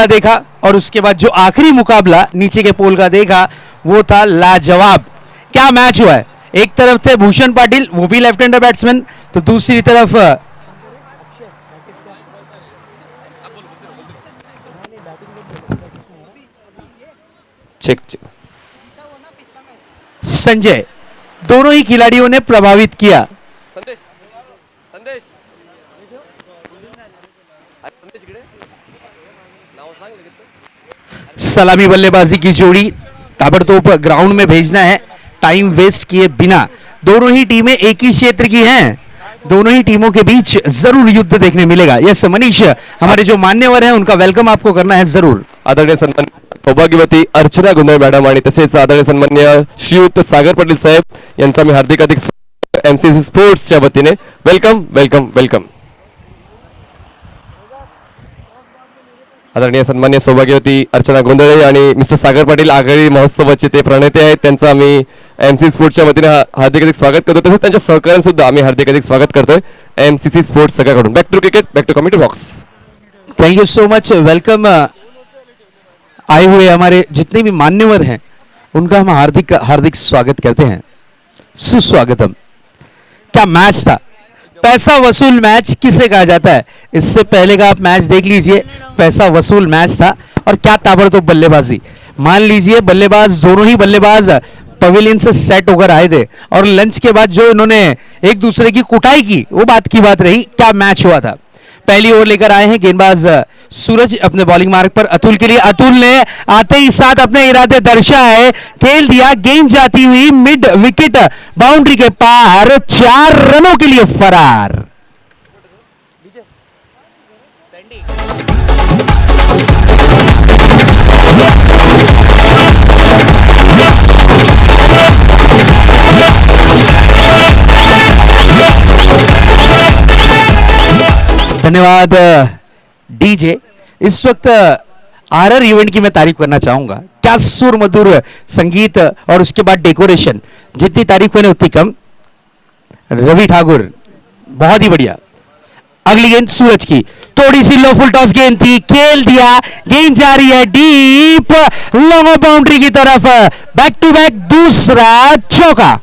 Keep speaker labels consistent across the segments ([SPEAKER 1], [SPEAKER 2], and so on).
[SPEAKER 1] देखा और उसके बाद जो आखिरी मुकाबला नीचे के पोल का देखा वो था लाजवाब। क्या मैच हुआ है। एक तरफ थे भूषण पाटिल, वो भी लेफ्ट हैंडर बैट्समैन, तो दूसरी तरफ संजय। दोनों ही खिलाड़ियों ने प्रभावित किया। सलामी बल्लेबाजी की जोड़ी ताबड़तोड़ ग्राउंड में भेजना है टाइम वेस्ट किए बिना। दोनों ही टीमें एक ही क्षेत्र की हैं, दोनों ही टीमों के बीच जरूर युद्ध देखने मिलेगा। यस मनीष, हमारे जो मान्यवर हैं उनका वेलकम आपको करना है जरूर।
[SPEAKER 2] आदरणीय सन्मान्य सौभाग्यवती अर्चना गुंदळे मॅडम आणि तसेच आदरणीय सन्मान्य श्रीयुत सागर पाटील साहेब यांचा मी हार्दिक एमसीसी स्पोर्ट्सच्या वतीने वेलकम वेलकम वेलकम। आदरणीय सन्मान्य सौभाग्यवती अर्चना गोंधळे आणि मिस्टर सागर पाटील आघाडी महोत्सवाचे ते प्रणेते आहेत, त्यांचं आम्ही एमसीसी स्पोर्ट्सच्या वतीने हार्दिक स्वागत करतो। तसेच त्यांच्या सहकार्यांसुद्धा आम्ही हार्दिक स्वागत करतोय एमसीसी स्पोर्ट्स सगळ्याकडून। Back to cricket, back to commentary box.
[SPEAKER 1] Thank you so much. Welcome. आए हुए हमारे जितने भी मान्यवर हैं उनका हम हार्दिक हार्दिक स्वागत करते हैं, सुस्वागतम। क्या मैच था, पैसा वसूल मैच किसे कहा जाता है। इससे पहले का आप मैच देख लीजिए, पैसा वसूल मैच था और क्या ताबड़तोड़ बल्लेबाजी। मान लीजिए बल्लेबाज, दोनों ही बल्लेबाज पवेलियन से सेट होकर आए थे और लंच के बाद जो इन्होंने एक दूसरे की कुटाई की वो बात की बात रही। क्या मैच हुआ था। पहली ओवर लेकर आए हैं गेंदबाज सूरज अपने बॉलिंग मार्ग पर अतुल के लिए। अतुल ने आते ही साथ अपने इरादे दर्शाए, खेल दिया, गेंद जाती हुई मिड विकेट बाउंड्री के पार, 4 रनों के लिए फरार। धन्यवाद डीजे। इस वक्त आरआर इवेंट की मैं तारीफ करना चाहूंगा। क्या सुर मधुर संगीत और उसके बाद डेकोरेशन, जितनी तारीफ करें उतनी कम। रवि ठाकुर बहुत ही बढ़िया। अगली गेंद सूरज की, थोड़ी सी लो फुल टॉस गेंद थी, खेल दिया, गेंद जा रही है डीप लॉन्ग बाउंड्री की तरफ। बैक टू बैक दूसरा चौका।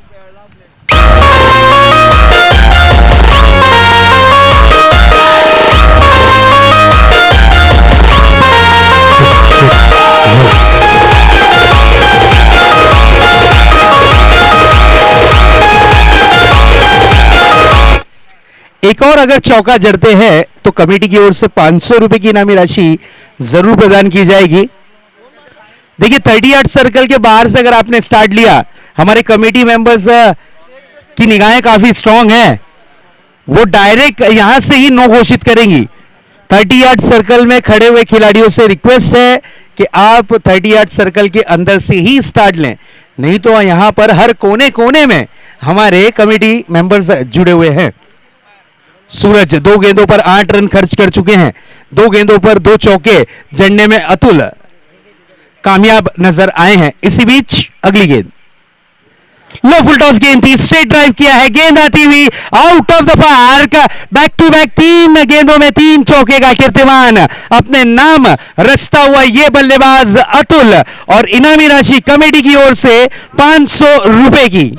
[SPEAKER 1] एक और अगर चौका जड़ते हैं तो कमेटी की ओर से 500 रुपए की इनामी राशि जरूर प्रदान की जाएगी। देखिए 38 सर्कल के बाहर से अगर आपने स्टार्ट लिया, हमारे कमेटी मेंबर्स की निगाहें काफी स्ट्रांग हैं, वो डायरेक्ट यहां से ही नो घोषित करेंगी। 38 सर्कल में खड़े हुए खिलाड़ियों से रिक्वेस्ट है कि आप 38 सर्कल के अंदर से ही स्टार्ट लें, नहीं तो यहां पर हर कोने कोने में हमारे कमेटी मेंबर्स जुड़े हुए हैं। सूरज 2 गेंदों पर 8 रन खर्च कर चुके हैं, 2 गेंदों पर 2 चौके जड़ने में अतुल कामयाब नजर आए हैं। इसी बीच अगली गेंद लो फुल टॉस गेंद थी, स्ट्रेट ड्राइव किया है, गेंद आती हुई out of the park. Back to back 3 गेंदों में 3 चौके का कीर्तिमान अपने नाम रचता हुआ ये बल्लेबाज अतुल, और इनामी राशि कमेटी की ओर से 500 रुपए की।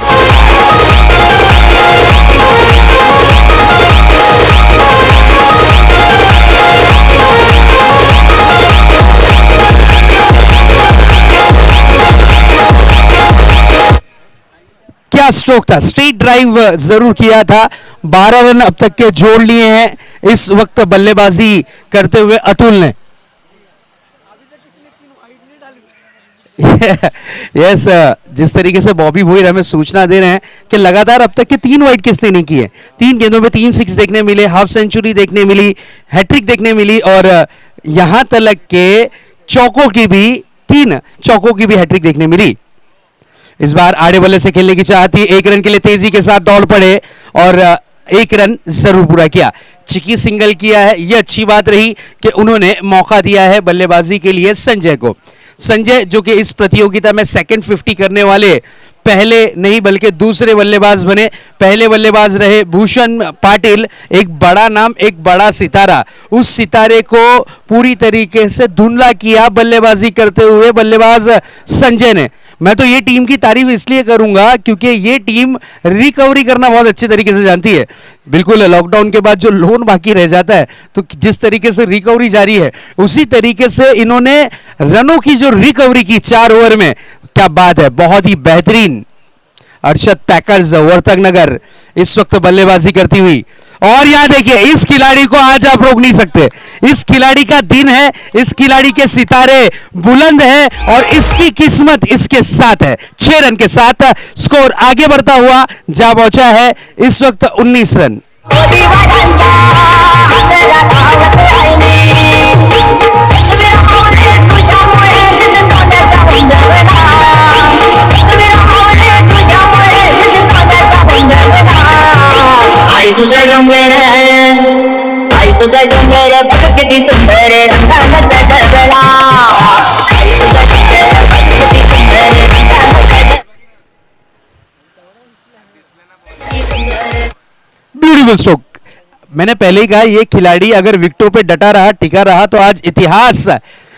[SPEAKER 1] क्या स्ट्रोक था, स्ट्रेट ड्राइव जरूर किया था। 12 रन अब तक के जोड़ लिए हैं इस वक्त बल्लेबाजी करते हुए अतुल ने। यस, जिस तरीके से बॉबी भोईर हमें सूचना दे रहे हैं कि लगातार अब तक के 3 वाइड किसने नहीं किए। 3 गेंदों में 3 6 देखने मिले, हाफ सेंचुरी देखने मिली, हैट्रिक देखने मिली, और यहां तक के चौकों की भी 3 चौकों की भी हैट्रिक देखने मिली। इस बार आड़े बल्ले से खेलने की चाहती, 1 रन के लिए तेजी के साथ दौड़ पड़े और 1 रन जरूर पूरा किया। चिकी सिंगल किया है, यह अच्छी बात रही कि उन्होंने मौका दिया है बल्लेबाजी के लिए संजय को। संजय जो कि इस प्रतियोगिता में सेकंड 50 करने वाले पहले नहीं बल्कि दूसरे बल्लेबाज बने। पहले बल्लेबाज रहे भूषण पाटिल, एक बड़ा नाम, एक बड़ा सितारा। उस सितारे को पूरी तरीके से धुंधला किया बल्लेबाजी करते हुए बल्लेबाज संजय ने। मैं तो ये टीम की तारीफ इसलिए करूंगा क्योंकि ये टीम रिकवरी करना बहुत अच्छे तरीके से जानती है। बिल्कुल लॉकडाउन के बाद जो लोन बाकी रह जाता है तो जिस तरीके से रिकवरी जारी है उसी तरीके से इन्होंने रनों की जो रिकवरी की 4 ओवर में, क्या बात है, बहुत ही बेहतरीन। अर्शद पैकर्स वर्तक नगर इस वक्त बल्लेबाजी करती हुई, और यहां देखिए इस खिलाड़ी को आज आप रोक नहीं सकते। इस खिलाड़ी का दिन है, इस खिलाड़ी के सितारे बुलंद हैं और इसकी किस्मत इसके साथ है। 6 रन के साथ स्कोर आगे बढ़ता हुआ जा पहुंचा है इस वक्त 19 रन।
[SPEAKER 3] तुझा डोंगर आई तुझा डोंगर बघ किती सुंदर रंगाचा गडगडा आई तुझा डोंगर बघ किती सुंदर रंगाचा
[SPEAKER 1] ब्यूटीफुल स्ट्रोक। मैंने पहले ही कहा ये खिलाड़ी अगर विकेटों पे डटा रहा, टिका रहा तो आज इतिहास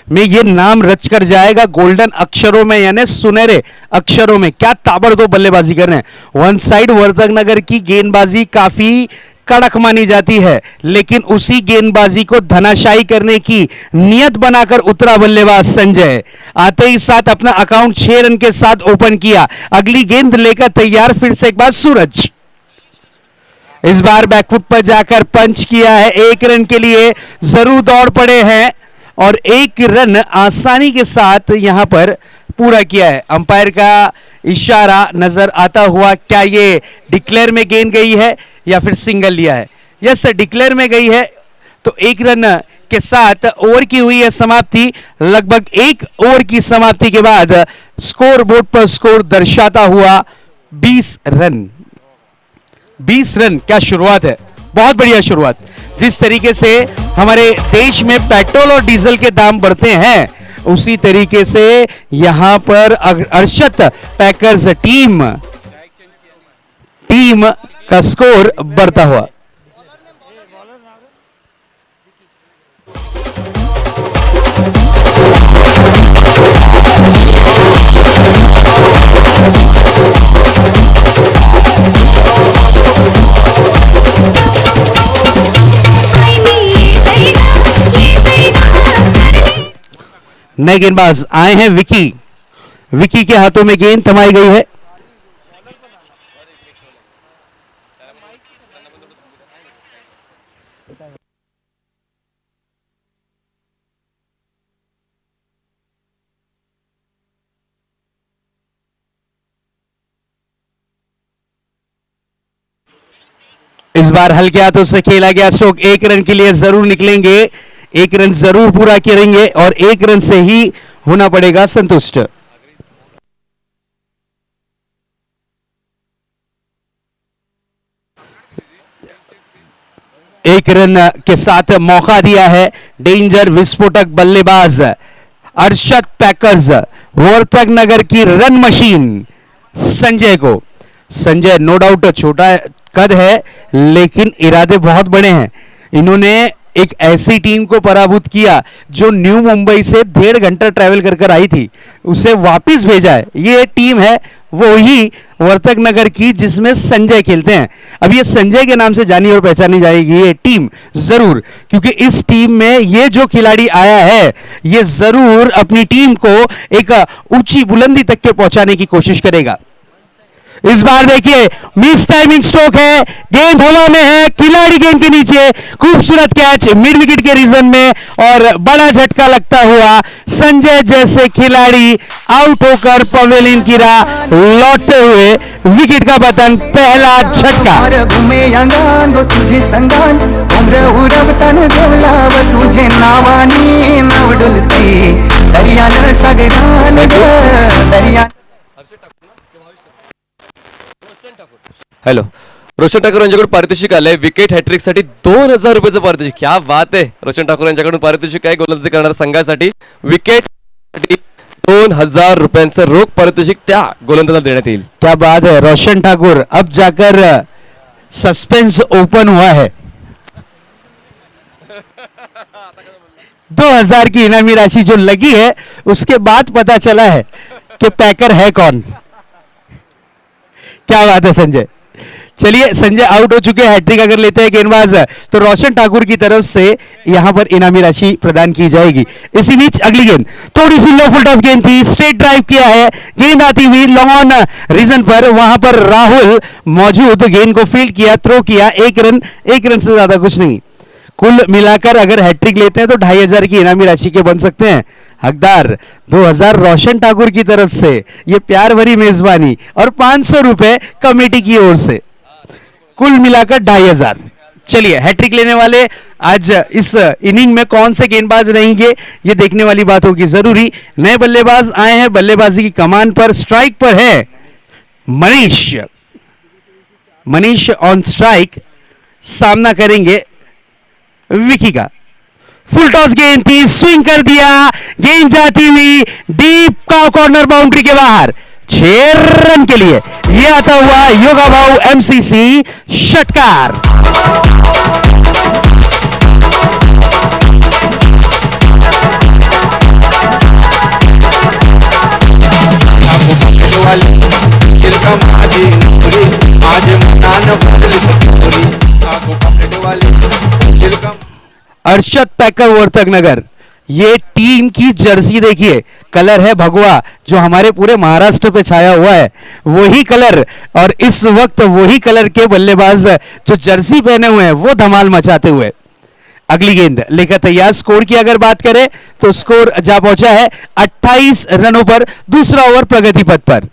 [SPEAKER 1] में ये नाम रच कर जाएगा गोल्डन अक्षरों में, यानी सुनहरे अक्षरों में। क्या ताबड़तोड़ बल्लेबाजी कर रहे हैं। वन साइड वर्तक नगर की गेंदबाजी काफी कड़क मानी जाती है, लेकिन उसी गेंदबाजी को धनाशाही करने की नियत बनाकर उतरा बल्लेबाज संजय। आते ही साथ अपना अकाउंट 6 रन के साथ ओपन किया। अगली गेंद लेकर तैयार फिर से एक बार सूरज। इस बार बैकफुट पर जाकर पंच किया है। 1 रन के लिए जरूर दौड़ पड़े हैं और 1 रन आसानी के साथ यहां पर पूरा किया है। अंपायर का इशारा नजर आता हुआ, क्या ये डिक्लेयर में गेंद गई है या फिर सिंगल लिया है? यस सर, डिक्लेयर में गई है। तो 1 रन के साथ ओवर की हुई है समाप्ति। लगभग 1 ओवर की समाप्ति के बाद स्कोर बोर्ड पर स्कोर दर्शाता हुआ 20 रन। 20 रन, क्या शुरुआत है, बहुत बढ़िया शुरुआत। जिस तरीके से हमारे देश में पेट्रोल और डीजल के दाम बढ़ते हैं उसी तरीके से यहां पर अर्शद पैकर्स टीम का स्कोर बढ़ता हुआ। नए गेंदबाज आए हैं विकी। विकी के हाथों में गेंद थमाई गई है। इस बार हल्के हाथों से खेला गया स्ट्रोक। 1 रन के लिए जरूर निकलेंगे, 1 रन जरूर पूरा करेंगे और 1 रन से ही होना पड़ेगा संतुष्ट। एक रन के साथ मौका दिया है डेंजर विस्फोटक बल्लेबाज अर्शद पैकर्स वर्तक नगर की रन मशीन संजय को। संजय नो डाउट छोटा कद है लेकिन इरादे बहुत बड़े हैं। इन्होंने एक ऐसी टीम को पराभूत किया जो न्यू मुंबई से 1.5 घंटा ट्रैवल कर आई थी, उसे वापस भेजा है। ये टीम है वो ही वर्तक नगर की जिसमें संजय खेलते हैं। अब ये संजय के नाम से जानी और पहचानी जाएगी ये टीम जरूर, क्योंकि इस टीम में ये जो खिलाड़ी आया है ये जरूर अपनी टीम को एक ऊंची बुलंदी तक के पहुंचाने की कोशिश करेगा। इस बार देखिए मिस टाइमिंग स्ट्रोक है, गेंद हवा में है, खिलाड़ी गेंद के नीचे, खूबसूरत कैच मिड विकेट के रीजन में और बड़ा झटका लगता हुआ संजय जैसे खिलाड़ी आउट होकर पवेलियन की राह लौटते हुए विकेट का पतन, पहला झटका।
[SPEAKER 4] घुमे अंगान गो तुझे संगान उम्र उरवतन देवलाव तुझे नावानी नाव डुलती दरियान सागरान दरिया।
[SPEAKER 2] हॅलो, रोशन ठाकूर यांच्याकडून पारितोषिक आलंय विकेट हॅट्रिक साठी 2000 रुपयाचं पारितोषिक. क्या बात आहे. रोशन ठाकूर यांच्याकडून पारितोषिक आहे गोलंदाजी करणाऱ्या संघासाठी विकेट 2,000 रुपयांचं रोख पारितोषिक त्या गोलंदाजाला देण्यात येईल.
[SPEAKER 1] क्या बात है रोशन ठाकुर, अब जाकर सस्पेंस ओपन हुआ है. 2,000 की इनामी राशि जो लगी है उसके बाद पता चला है कि पैकर है कौन. क्या बात है संजय. चलिए संजय आउट हो चुके हैं. हैट्रिक अगर लेते हैं गेंदबाज तो रोशन ठाकुर की तरफ से यहां पर इनामी राशि प्रदान की जाएगी. इसी बीच अगली गेंद थोड़ी सी लो फुल टॉस गेंद थी, स्ट्रेट ड्राइव किया है, गेंद आती हुई लॉन्ग ऑन रीजन पर, वहां पर राहुल मौजूद, गेंद को फील्ड किया, थ्रो किया, 1 रन, 1 रन से ज्यादा कुछ नहीं. कुल मिलाकर अगर हैट्रिक लेते हैं तो 2,500 की इनामी राशि के बन सकते हैं. हकदार 2,000 रोशन ठाकुर की तरफ से, ये प्यार भरी मेजबानी और 500 रुपए कमेटी की ओर से, कुल मिलाकर 2,500. चलिए हैट्रिक लेने वाले आज इस इनिंग में कौन से गेंदबाज रहेंगे ये देखने वाली बात होगी जरूरी. नए बल्लेबाज आए हैं, बल्लेबाजी की कमान पर, स्ट्राइक पर है मनीष. मनीष ऑन स्ट्राइक, सामना करेंगे विकी का. फुल टॉस गेंद थी, स्विंग कर दिया, गेंद जाती हुई डीप का कॉर्नर बाउंड्री के बाहर, 6 रन के लिए ये आता हुआ योगा भाऊ एमसीसी षटकार. अर्शद पैकर वर्तक नगर, ये टीम की जर्सी देखिए, कलर है भगवा जो हमारे पूरे महाराष्ट्र पे छाया हुआ है, वही कलर, और इस वक्त वही कलर के बल्लेबाज जो जर्सी पहने हुए हैं वो धमाल मचाते हुए. अगली गेंद लेकर तैयार. स्कोर की अगर बात करें तो स्कोर जा पहुंचा है 28 रनों पर, दूसरा ओवर प्रगति पथ पर.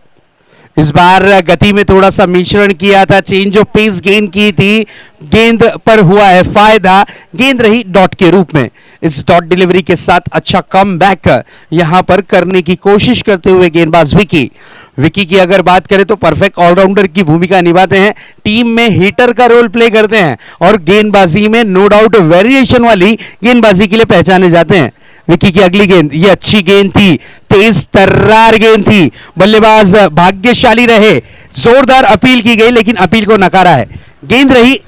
[SPEAKER 1] इस बार गति में थोड़ा सा मिश्रण किया था, चेंज ऑफ पेस गेंद की थी, गेंद पर हुआ है फायदा, गेंद रही डॉट के रूप में. इस डॉट डिलीवरी के साथ अच्छा कम बैक यहां पर करने की कोशिश करते हुए गेंदबाज विकी. विकी की अगर बात करें तो परफेक्ट ऑलराउंडर की भूमिका निभाते हैं, टीम में हिटर का रोल प्ले करते हैं और गेंदबाजी में नो डाउट वेरिएशन वाली गेंदबाजी के लिए पहचाने जाते हैं. विकी की अगली गेंद, ये अच्छी गेंद थी, तेज तर्रार गेंद थी, बल्लेबाज भाग्यशाली रहे, जोरदार अपील की गई लेकिन अपील को नकारा है, गेंद रही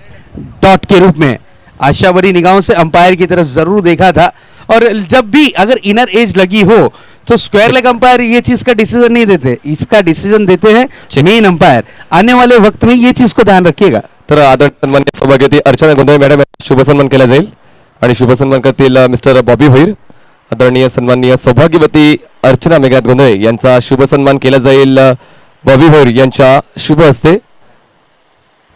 [SPEAKER 1] डॉट के रूप में. आशा भरी निगाहों से अंपायर की तरफ जरूर देखा था, और जब भी अगर इनर एज लगी हो तो स्क्वायर लेग अंपायर ये चीज का डिसीजन नहीं देते, इसका डिसीजन देते हैं मेन अंपायर. आने वाले वक्त में ये चीज को ध्यान रखिएगा.
[SPEAKER 2] तर आदर सन्मान्य सौभाग्यवती अर्चना गोंधळे मॅडम शुभ सन्मान केला जाईल आणि शुभ सन्मान करतील मिस्टर बॉबी भोईर. आदरणीय सन्माननीय सौभाग्यवती अर्चना मेघनाथ गोंधळे यांचा शुभ सन्मान केला जाईल बॉबी भोईर यांच्या शुभ हस्ते.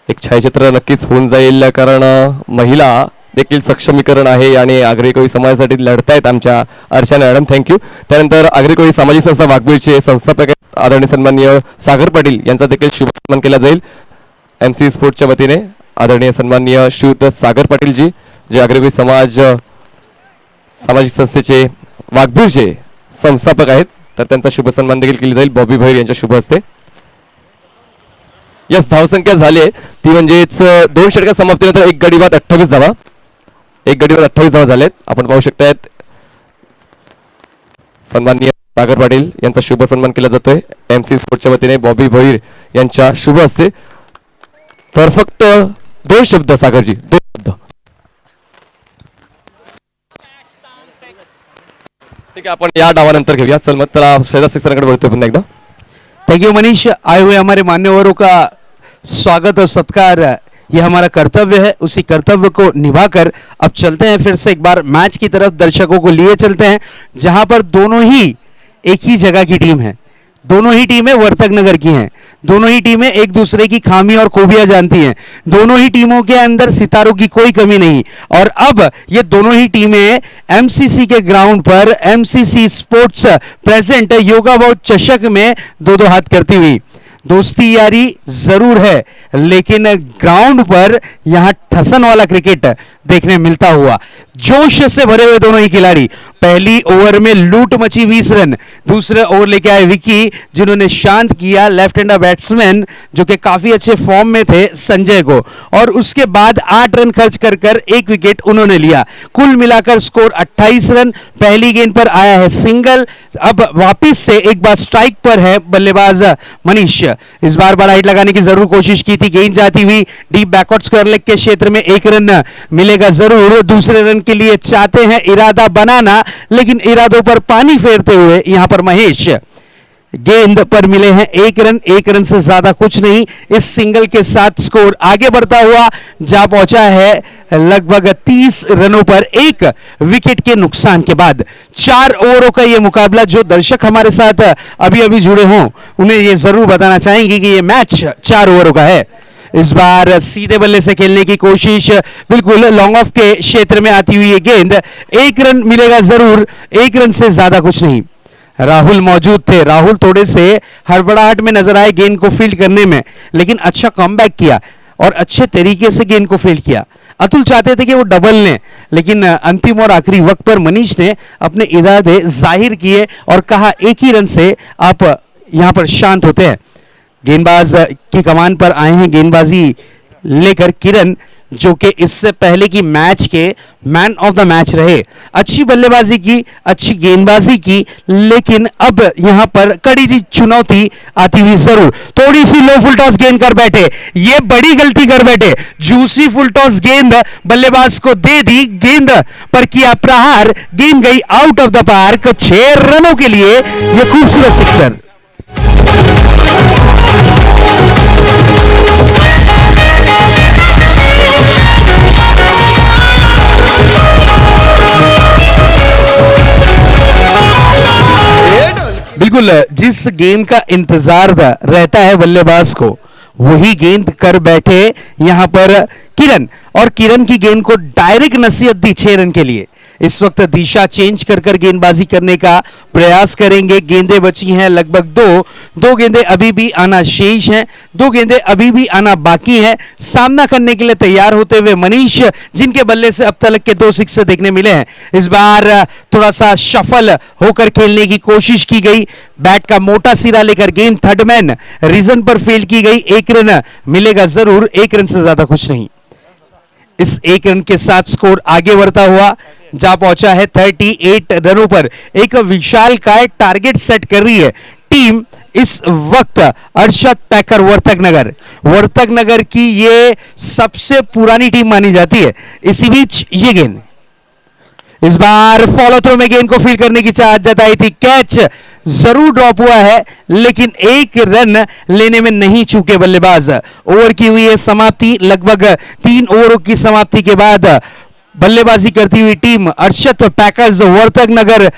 [SPEAKER 2] एक छायाचित्र नक्कीच होऊन जाईल, कारण महिला देखील सक्षमीकरण आहे आणि आगरी कोळी समाजासाठी लढतायत आमच्या अर्चना मॅडम, थँक्यू. त्यानंतर आगरी कोळी सामाजिक संस्था वाघबीळचे संस्थापक आदरणीय सन्माननीय सागर पाटील यांचा देखील शुभ सन्मान केला जाईल एमसी स्पोर्ट्सच्या वतीने. आदरणीय सन्माननीय श्रीयुत सागर पाटील जी, जे आगरी कोळी सामाजिक संस्थेचे वाघबीळचे संस्थापक आहेत, तर त्यांचा शुभ सन्मान देखील केला जाईल बॉबी भोईर यांच्या शुभ हस्ते. यस, धावसंख्या झाली आहे ती म्हणजेच 2 षटका समाप्तीनंतर 1 गडी बाद 28 धावा, 1 गडी बाद 28 धावा झालेत. आपण पाहू शकतायत सन्माननीय सागर पाटील यांचा शुभ सन्मान केला जातोय एमसी स्पोर्ट्सच्या वतीने बॉबी भोईर यांच्या शुभ हस्ते. तर फक्त 2 शब्द सागरजी, 2 शब्द. ठीक आहे, आपण या डावानंतर घेऊया. चल मग त्याला शहजाद सिक्सरकडे वळतोय पुन्हा एकदा.
[SPEAKER 1] Thank you Manish. आए हुए हमारे मान्यवरों का स्वागत और सत्कार ये हमारा कर्तव्य है, उसी कर्तव्य को निभाकर अब चलते हैं फिर से एक बार मैच की तरफ, दर्शकों को लिए चलते हैं जहां पर दोनों ही एक ही जगह की टीम है, दोनों ही टीमें वर्तक नगर की हैं, दोनों ही टीमें एक दूसरे की खामी और खूबियां जानती हैं, दोनों ही टीमों के अंदर सितारों की कोई कमी नहीं. और अब ये दोनों ही टीमें एमसीसी के ग्राउंड पर एमसीसी स्पोर्ट्स प्रेजेंट योगा बाउ चषक में 2-2 हाथ करती हुई. दोस्ती यारी जरूर है लेकिन ग्राउंड पर यहां ठसन वाला क्रिकेट देखने मिलता हुआ। जोश से भरे हुए दोनों ही खिलाड़ी। पहली ओवर में लूट मची 20 रन, दूसरे ओवर लेके आए विकी जिन्होंने शांत किया लेफ्ट हैंडर बैट्समैन जो कि काफी अच्छे फॉर्म में थे संजय को, और उसके बाद 8 रन खर्च कर कर 1 विकेट उन्होंने लिया। कुल मिलाकर स्कोर 28 रन। पहली गेंद पर आया है सिंगल। अब वापिस से एक बार स्ट्राइक पर है बल्लेबाज मनीष। इस बार बड़ा हिट लगाने की जरूर कोशिश की थी, गेंद जाती हुई डीप बैकवर्ड स्क्वायर लेग के क्षेत्र में 1 रन मिलेगा जरूर। दूसरे रन के लिए चाहते हैं इरादा बनाना, लेकिन इरादों पर पानी फेरते हुए यहां पर महेश। गेंद पर मिले हैं 1 रन, 1 रन से ज्यादा कुछ नहीं। इस सिंगल के साथ स्कोर आगे बढ़ता हुआ जा पहुंचा है लगभग 30 रनों पर 1 विकेट के नुकसान के बाद। 4 ओवरों का यह मुकाबला, जो दर्शक हमारे साथ अभी अभी जुड़े हों उन्हें यह जरूर बताना चाहेंगे कि यह मैच 4 ओवरों का है। इस बार सीधे बल्ले से खेलने की कोशिश, बिल्कुल लॉन्ग ऑफ के क्षेत्र में आती हुई ये गेंद, 1 रन मिलेगा जरूर, 1 रन से ज्यादा कुछ नहीं। राहुल मौजूद थे। राहुल थोड़े से हड़बड़ाहट में नजर आए गेंद को फील्ड करने में, लेकिन अच्छा कमबैक किया और अच्छे तरीके से गेंद को फील्ड किया। अतुल चाहते थे कि वो डबल लें, लेकिन अंतिम और आखिरी वक्त पर मनीष ने अपने इरादे जाहिर किए और कहा 1 ही रन से आप यहां पर शांत होते हैं। गेंदबाज की कमान पर आए हैं गेंदबाजी लेकर किरण, जो कि इससे पहले की मैच के मैन ऑफ द मैच रहे। अच्छी बल्लेबाजी की, अच्छी गेंदबाजी की, लेकिन अब यहां पर कड़ी चुनौती आती हुई जरूर। थोड़ी सी लो फुल टॉस गेंद कर बैठे, ये बड़ी गलती कर बैठे। जूसी फुल टॉस गेंद बल्लेबाज को दे दी, गेंद पर किया प्रहार, गेंद गई आउट ऑफ द पार्क। 6 रनों के लिए यह खूबसूरत सिक्सर। बिल्कुल जिस गेंद का इंतजार रहता है बल्लेबाज को, वही गेंद कर बैठे यहां पर किरण, और किरण की गेंद को डायरेक्ट नसीहत दी 6 रन के लिए। इस वक्त दिशा चेंज कर कर गेंदबाजी करने का प्रयास करेंगे। गेंदें बची हैं लगभग 2 गेंदें अभी भी आना शेष हैं, 2 गेंदें अभी भी आना बाकी हैं। सामना करने के लिए तैयार होते हुए मनीष, जिनके बल्ले से अब तक के 2 सिक्स देखने मिले हैं। इस बार थोड़ा सा शफल होकर खेलने की कोशिश की गई, बैट का मोटा सिरा लेकर गेंद थर्ड मैन रीजन पर फील्ड की गई। 1 रन मिलेगा जरूर, 1 रन से ज्यादा कुछ नहीं। इस 1 रन के साथ स्कोर आगे बढ़ता हुआ जा पहुंचा है 38 रनों पर। एक विशाल काय टारगेट सेट कर रही है टीम इस वक्त। अर्शद पैकर वर्तक नगर की ये सबसे पुरानी टीम मानी जाती है। इसी बीच ये गेंद, इस बार फॉलो थ्रो में गेंद को फील्ड करने की चाहत जताई थी। कैच जरूर ड्रॉप हुआ है, लेकिन 1 रन लेने में नहीं चूके बल्लेबाज। ओवर की हुई है समाप्ति। लगभग 3 ओवरों की समाप्ति के बाद बल्लेबाजी करती हुई team Arshad Packers Vartak Nagar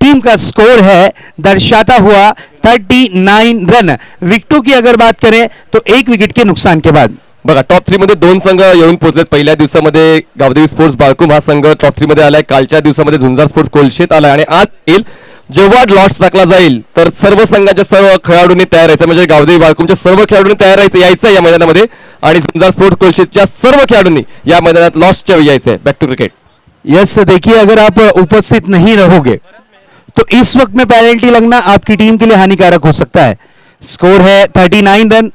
[SPEAKER 1] team का स्कोर है दर्शाता हुआ 39 रन। विकेटों की अगर बात करें तो 1 विकेट के नुकसान के बाद।
[SPEAKER 2] बघा टॉप 3 मध्ये 2 संघ येऊन पोहोचलेत। पहिल्या दिवसामध्ये गावदेवी स्पोर्ट्स बाळकुम हा संघ टॉप 3 मध्ये आलाय। कालच्या दिवसामध्ये झुंजार स्पोर्ट्स कोलशेत आलाय आणि आज येईल जेव्हा लॉट्स टाकला जाईल तर सर्व संघाच्या सर्व खेळाडूंनी तयार राहायचं, म्हणजे गावदेवी बाळकुमच्या सर्व खेळाडूंनी तयार राहायचं, यायचं या मैदानामध्ये, आणि झुंजार स्पोर्ट्स कोलशेतच्या सर्व खेळाडूंनी या मैदानात लॉट्सच्या यायचं। Back to cricket.
[SPEAKER 1] यस, देखिए अगर आप उपस्थित नहीं रहोगे तो इस वक्त में पेनल्टी लगना आपकी टीम के लिए हानिकारक हो सकता है। स्कोर है 39 रन,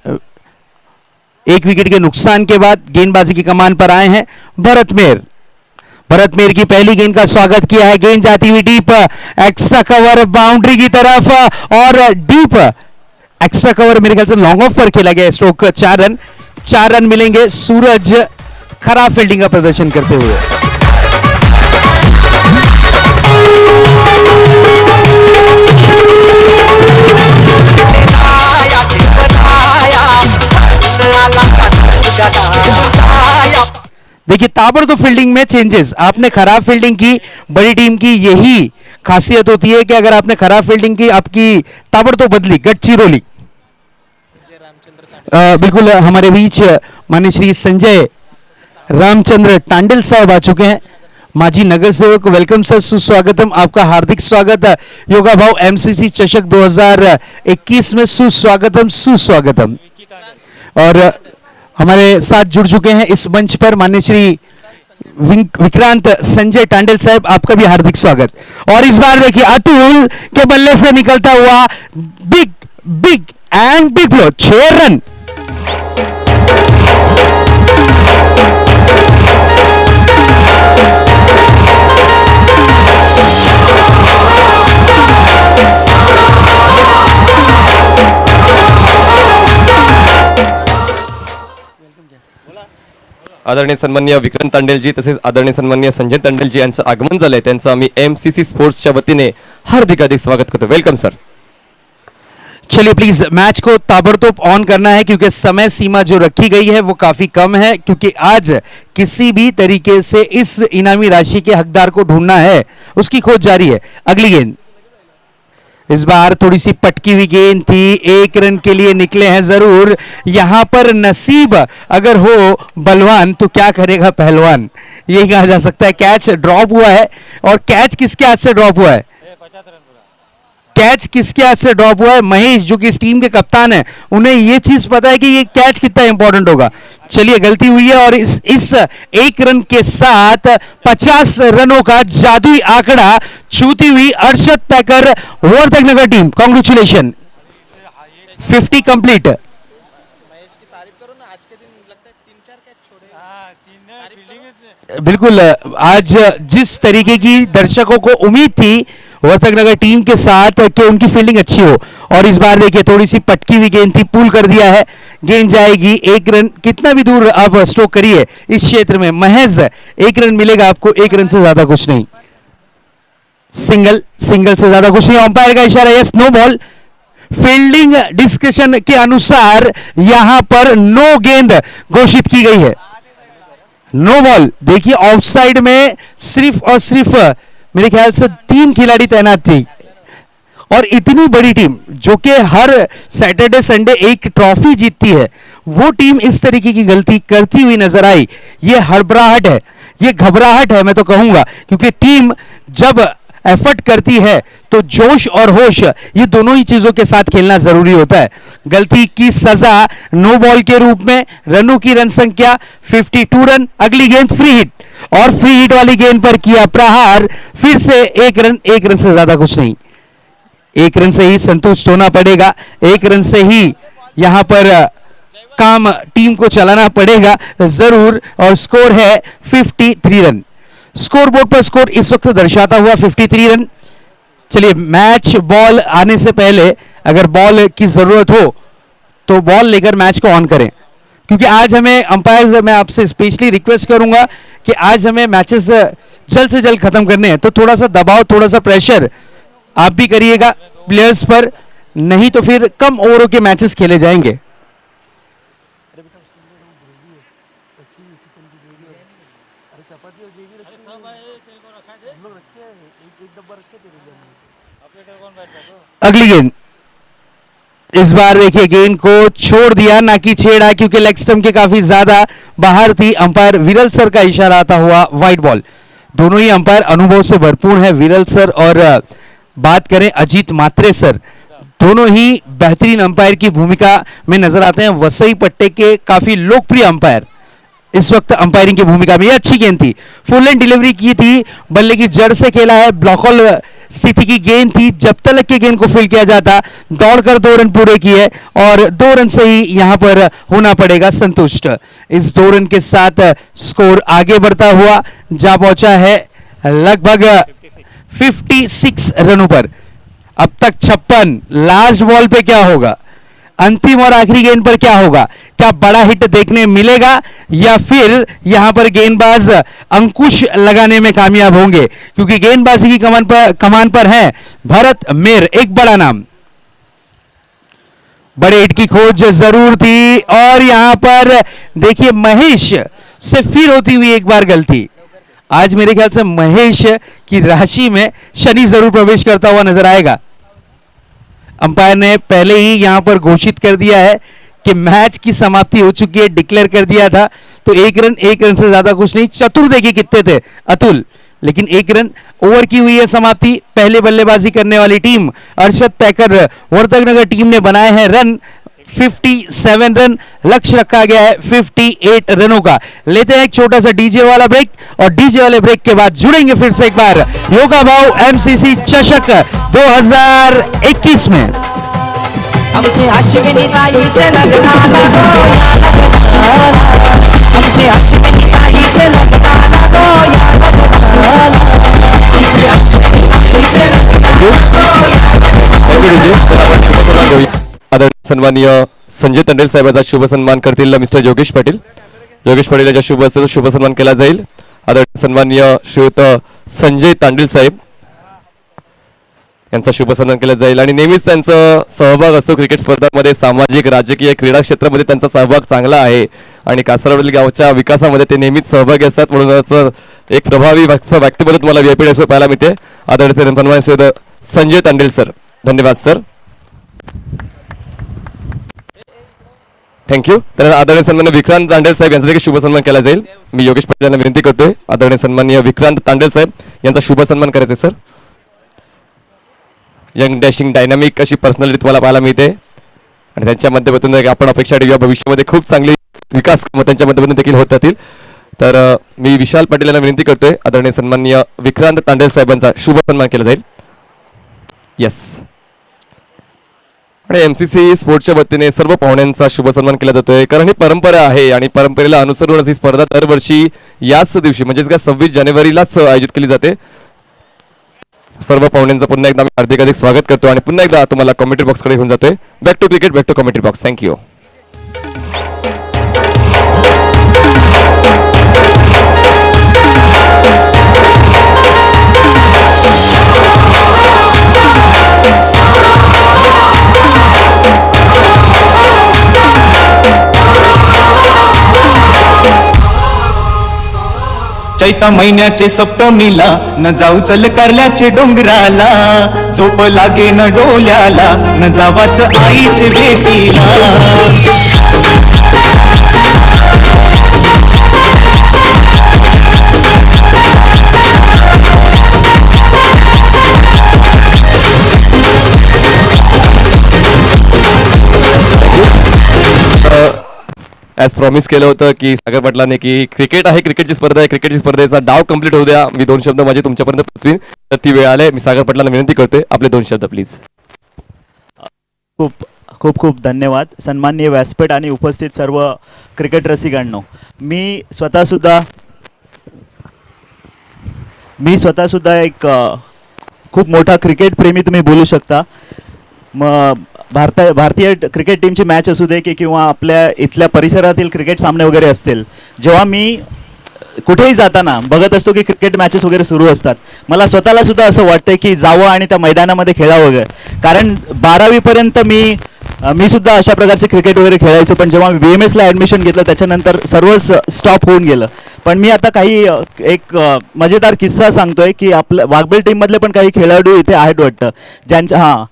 [SPEAKER 1] 1 विकेट के नुकसान के बाद। गेंदबाजी की कमान पर आए हैं भरत मेर की पहली गेंद का स्वागत किया है। गेंद जाती हुई डीप एक्स्ट्रा कवर बाउंड्री की तरफ, और डीप एक्स्ट्रा कवर मेरे ख्याल से लॉन्ग ऑफ पर खेला गया। स्ट्रोक 4 रन मिलेंगे सूरज खराब फील्डिंग का प्रदर्शन करते हुए। देखिए ताबड़तोड़ फील्डिंग में चेंजेस। आपने खराब फील्डिंग की, बड़ी टीम की यही खासियत होती है कि अगर आपने खराब फील्डिंग की, आपकी ताबड़तोड़ बदली, गडचिरोली। बिल्कुल हमारे बीच माननीय श्री संजय रामचंद्र टांडिल साहब आ चुके हैं, माजी नगर सेवक। वेलकम सर, सुस्वागतम, आपका हार्दिक स्वागत योगा भाव एमसीसी चषक 2021 में। सुस्वागतम। और हमारे साथ जुड़ चुके हैं इस मंच पर माननीय श्री विक्रांत संजय टांडेल साहब, आपका भी हार्दिक स्वागत। और इस बार देखिए अतुल के बल्ले से निकलता हुआ big big and big blow, 6 run.
[SPEAKER 2] आदरणीय सन्माननीय विक्रांत तांडेलजी तसेच आदरणीय सन्माननीय संजय तांडेलजी यांचं आगमन झालंय, त्यांचं आम्ही MCC स्पोर्ट्सच्या वतीने हार्दिक स्वागत करतो। Welcome sir.
[SPEAKER 1] चलिए प्लीज मैच को ताबड़तोड़ ऑन करना है क्योंकि समय सीमा जो रखी गई है वो काफी कम है, क्योंकि आज किसी भी तरीके से इस इनामी राशि के हकदार को ढूंढना है, उसकी खोज जारी है। अगली गेंद इस बार थोड़ी सी पटकी हुई गेंद थी, 1 रन के लिए निकले हैं जरूर। यहां पर नसीब अगर हो बलवान तो क्या करेगा पहलवान, यही कहा जा सकता है। कैच ड्रॉप हुआ है, और कैच किसके हाथ से ड्रॉप हुआ है? कैच किसके हाथ से ड्रॉप हुआ है? महेश, जो कि इस टीम के कप्तान है, उन्हें यह चीज पता है कि ये कैच कितना इंपॉर्टेंट होगा। चलिए गलती हुई है, और इस 1 रन के साथ 50 रनों का जादुई आंकड़ा छूती हुई अर्शद पैकर वर्धकनगर टीम, कांग्रेचुलेशन, 50 कंप्लीट। बिल्कुल, आज जिस तरीके की दर्शकों को उम्मीद थी वर्धकनगर टीम के साथ कि उनकी फील्डिंग अच्छी हो, और इस बार देखिए थोड़ी सी पटकी हुई गेंद थी, पुल कर दिया है, गेंद जाएगी 1 रन। कितना भी दूर आप स्ट्रोक करिए इस क्षेत्र में महज 1 रन मिलेगा आपको, 1 रन से ज्यादा कुछ नहीं, सिंगल से ज्यादा कुछ नहीं। अंपायर का इशारा yes, no ball. Fielding discussion के अनुसार यहां पर नो गेंद घोषित की गई है, नो बॉल। देखिए ऑफ साइड में सिर्फ और सिर्फ मेरे ख्याल से 3 खिलाड़ी तैनात थी, और इतनी बड़ी टीम जो कि हर सैटरडे संडे एक ट्रॉफी जीतती है, वो टीम इस तरीके की गलती करती हुई नजर आई। ये हड़बड़ाहट है, ये घबराहट है मैं तो कहूंगा, क्योंकि टीम जब एफर्ट करती है तो जोश और होश ये दोनों ही चीजों के साथ खेलना जरूरी होता है। गलती की सजा नो बॉल के रूप में, रनों की रन संख्या 52 रन। अगली गेंद फ्री हिट, और फ्री हिट वाली गेंद पर किया प्रहार, फिर से 1 रन, 1 रन से ज्यादा कुछ नहीं, 1 रन से ही संतुष्ट होना पड़ेगा, 1 रन से ही यहां पर काम टीम को चलाना पड़ेगा जरूर। और स्कोर है 53 रन, स्कोर बोर्ड पर स्कोर इस वक्त दर्शाता हुआ 53 रन। चलिए मैच बॉल आने से पहले अगर बॉल की जरूरत हो तो बॉल लेकर मैच को ऑन करें, क्योंकि आज हमें अंपायर, मैं आपसे स्पेशली रिक्वेस्ट करूंगा कि आज हमें मैचेस जल्द से जल्द खत्म करने हैं, तो थोड़ा सा दबाव, थोड़ा सा प्रेशर आप भी करिएगा प्लेयर्स पर, नहीं तो फिर कम ओवरों के मैचेस खेले जाएंगे। अगली गेंद इस बार देखिए गेंद को छोड़ दिया, ना कि छेड़ा, क्योंकि लेग स्टंप के काफी ज्यादा बाहर थी। अंपायर विरल सर का इशारा आता हुआ वाइड बॉल। दोनों ही अंपायर अनुभव से भरपूर हैं, विरल सर और बात करें अजीत मात्रे सर, दोनों ही बेहतरीन अंपायर की भूमिका में नजर आते हैं। वसई पट्टे के काफी लोकप्रिय अंपायर इस वक्त अंपायरिंग की भूमिका में। अच्छी गेंद थी, फुल एंड डिलीवरी की थी, बल्ले की जड़ से खेला है, ब्लॉकऑल स्थिति की गेंद थी। जब तक के गेंद को फील्ड किया जाता, दौड़कर 2 रन पूरे किए, और 2 रन से ही यहां पर होना पड़ेगा संतुष्ट। इस 2 रन के साथ स्कोर आगे बढ़ता हुआ जा पहुंचा है लगभग 56 रनों पर। अब तक 56, लास्ट बॉल पे क्या होगा, अंतिम और आखिरी गेंद पर क्या होगा? क्या बड़ा हिट देखने मिलेगा, या फिर यहां पर गेंदबाज अंकुश लगाने में कामयाब होंगे? क्योंकि गेंदबाजी की कमान पर है भरत मेर, एक बड़ा नाम। बड़े हिट की खोज जरूर थी, और यहां पर देखिए महेश से फिर होती हुई एक बार गलती। आज मेरे ख्याल से महेश की राशि में शनि जरूर प्रवेश करता हुआ नजर आएगा। अंपायर ने पहले ही यहां पर घोषित कर दिया है कि मैच की समाप्ति हो चुकी है, डिक्लेयर कर दिया था, तो 1 रन से ज्यादा कुछ नहीं। चतुर देखिए कितने थे अतुल, लेकिन 1 रन ओवर की हुई है समाप्ति। पहले बल्लेबाजी करने वाली टीम अर्शद पैकर वर्धकनगर टीम ने बनाए हैं रन, 57 रन, लक्ष्य रखा गया है 58 रनों का। लेते हैं एक छोटा सा डीजे वाला ब्रेक और डीजे वाले ब्रेक के बाद जुड़ेंगे फिर से एक बार योगा भाव एमसीसी चषक 2021 में।
[SPEAKER 5] आमचे अश्विनी ताईचे लग्नाला गो आमचे अश्विनी ताईचे लग्नाला गो
[SPEAKER 2] आदरणीय सन्माननीय संजय तांडेल साहेबांचा शुभ सन्मान करतील मिस्टर योगेश पाटील। योगेश पाटील यांच्या शुभ हस्ते शुभ सन्मान केला जाईल। आदरणीय सन्माननीय श्रीयुत संजय तांडेल साहेब यांचा शुभ सन्मान केला जाईल आणि नेहमीच त्यांचा सहभाग असतो क्रिकेट स्पर्धांमध्ये, सामाजिक राजकीय क्रीडा क्षेत्रामध्ये त्यांचा सहभाग चांगला आहे आणि कासारवडील गावच्या विकासामध्ये ते नेहमीच सहभागी असतात, म्हणून एक प्रभावी व्यक्तिमत्व तुम्हाला व्हीआयपी डेस्कवर पाहायला मिळते। आदरणीय सन्माननीय श्रीयुत संजय तांडेल सर, धन्यवाद सर, थँक्यू। तर आदरणीय सन्माननीय विक्रांत तांडेल साहेब यांचा देखील शुभ सन्मान केला जाईल। मी योगेश पाटील यांना विनंती करतोय आदरणीय सन्माननीय विक्रांत तांडेल साहेब यांचा शुभ सन्मान करायचा सर। यंग डॅशिंग डायनामिक अशी पर्सनॅलिटी तुम्हाला पाहायला मिळते आणि त्यांच्या माध्यमातून आपण अपेक्षा ठेवूया भविष्यामध्ये खूप चांगली विकास त्यांच्या माध्यमातून देखील होत जातील। तर मी विशाल पाटील यांना विनंती करतोय आदरणीय सन्माननीय विक्रांत तांडेल साहेबांचा शुभ सन्मान केला जाईल। यस, आणि एमसीसी स्पोर्ट्सच्या वतीने सर्व पाहुण्यांचा शुभ सन्मान केला जातोय, कारण ही परंपरा आहे आणि परंपरेला अनुसरून ही स्पर्धा दरवर्षी याच दिवशी म्हणजेच का 26 जानेवारीलाच आयोजित केली जाते। सर्व पाहुण्यांचं पुन्हा एकदा हार्दिक स्वागत करतो आणि पुन्हा एकदा तुम्हाला कमेंट्री बॉक्सकडे घेऊन जातोय। Back to cricket, back to commentary box. Thank you.
[SPEAKER 6] चैता महिन्याचे सप्तमीला न जाऊ चल कारल्याचे डोंगराला, झोप लागे न डोल्याला न जावाच आईचे भेटीला।
[SPEAKER 2] ॲज प्रॉमिस केलं होतं की सागर पाटलाने की क्रिकेट आहे, क्रिकेटची स्पर्धा आहे, क्रिकेटची स्पर्धेचा डाव कंप्लीट होऊ द्या, मी 2 शब्द माझे तुमच्यापर्यंत पोचवीन। तर ती वेळ आले, मी सागर पाटलांना विनंती करतोय आपले 2 शब्द प्लीज।
[SPEAKER 7] खूप खूप खूप धन्यवाद सन्माननीय व्यासपीठ आणि उपस्थित सर्व क्रिकेट रसिकांनो। मी स्वतःसुद्धा एक खूप मोठा क्रिकेट प्रेमी तुम्ही बोलू शकता। मग भारतीय क्रिकेट टीमची मॅच असू दे किंवा आपल्या इथल्या परिसरातील क्रिकेट सामने वगैरे असतील, जेव्हा मी कुठेही जाताना बघत असतो की क्रिकेट मॅचेस वगैरे सुरू असतात, मला स्वतःला सुद्धा असं वाटतं की जावं आणि त्या मैदानामध्ये खेळावं वगैरे, कारण 12वीपर्यंत मी सुद्धा अशा प्रकारचे क्रिकेट वगैरे खेळायचो, पण जेव्हा मी BMS ला ॲडमिशन घेतलं त्याच्यानंतर सर्वच स्टॉप होऊन गेलं। पण मी आता काही एक मजेदार किस्सा सांगतोय की आपल्या वाघबेल टीममधले पण काही खेळाडू इथे आहेत वाटतं, ज्यांच्या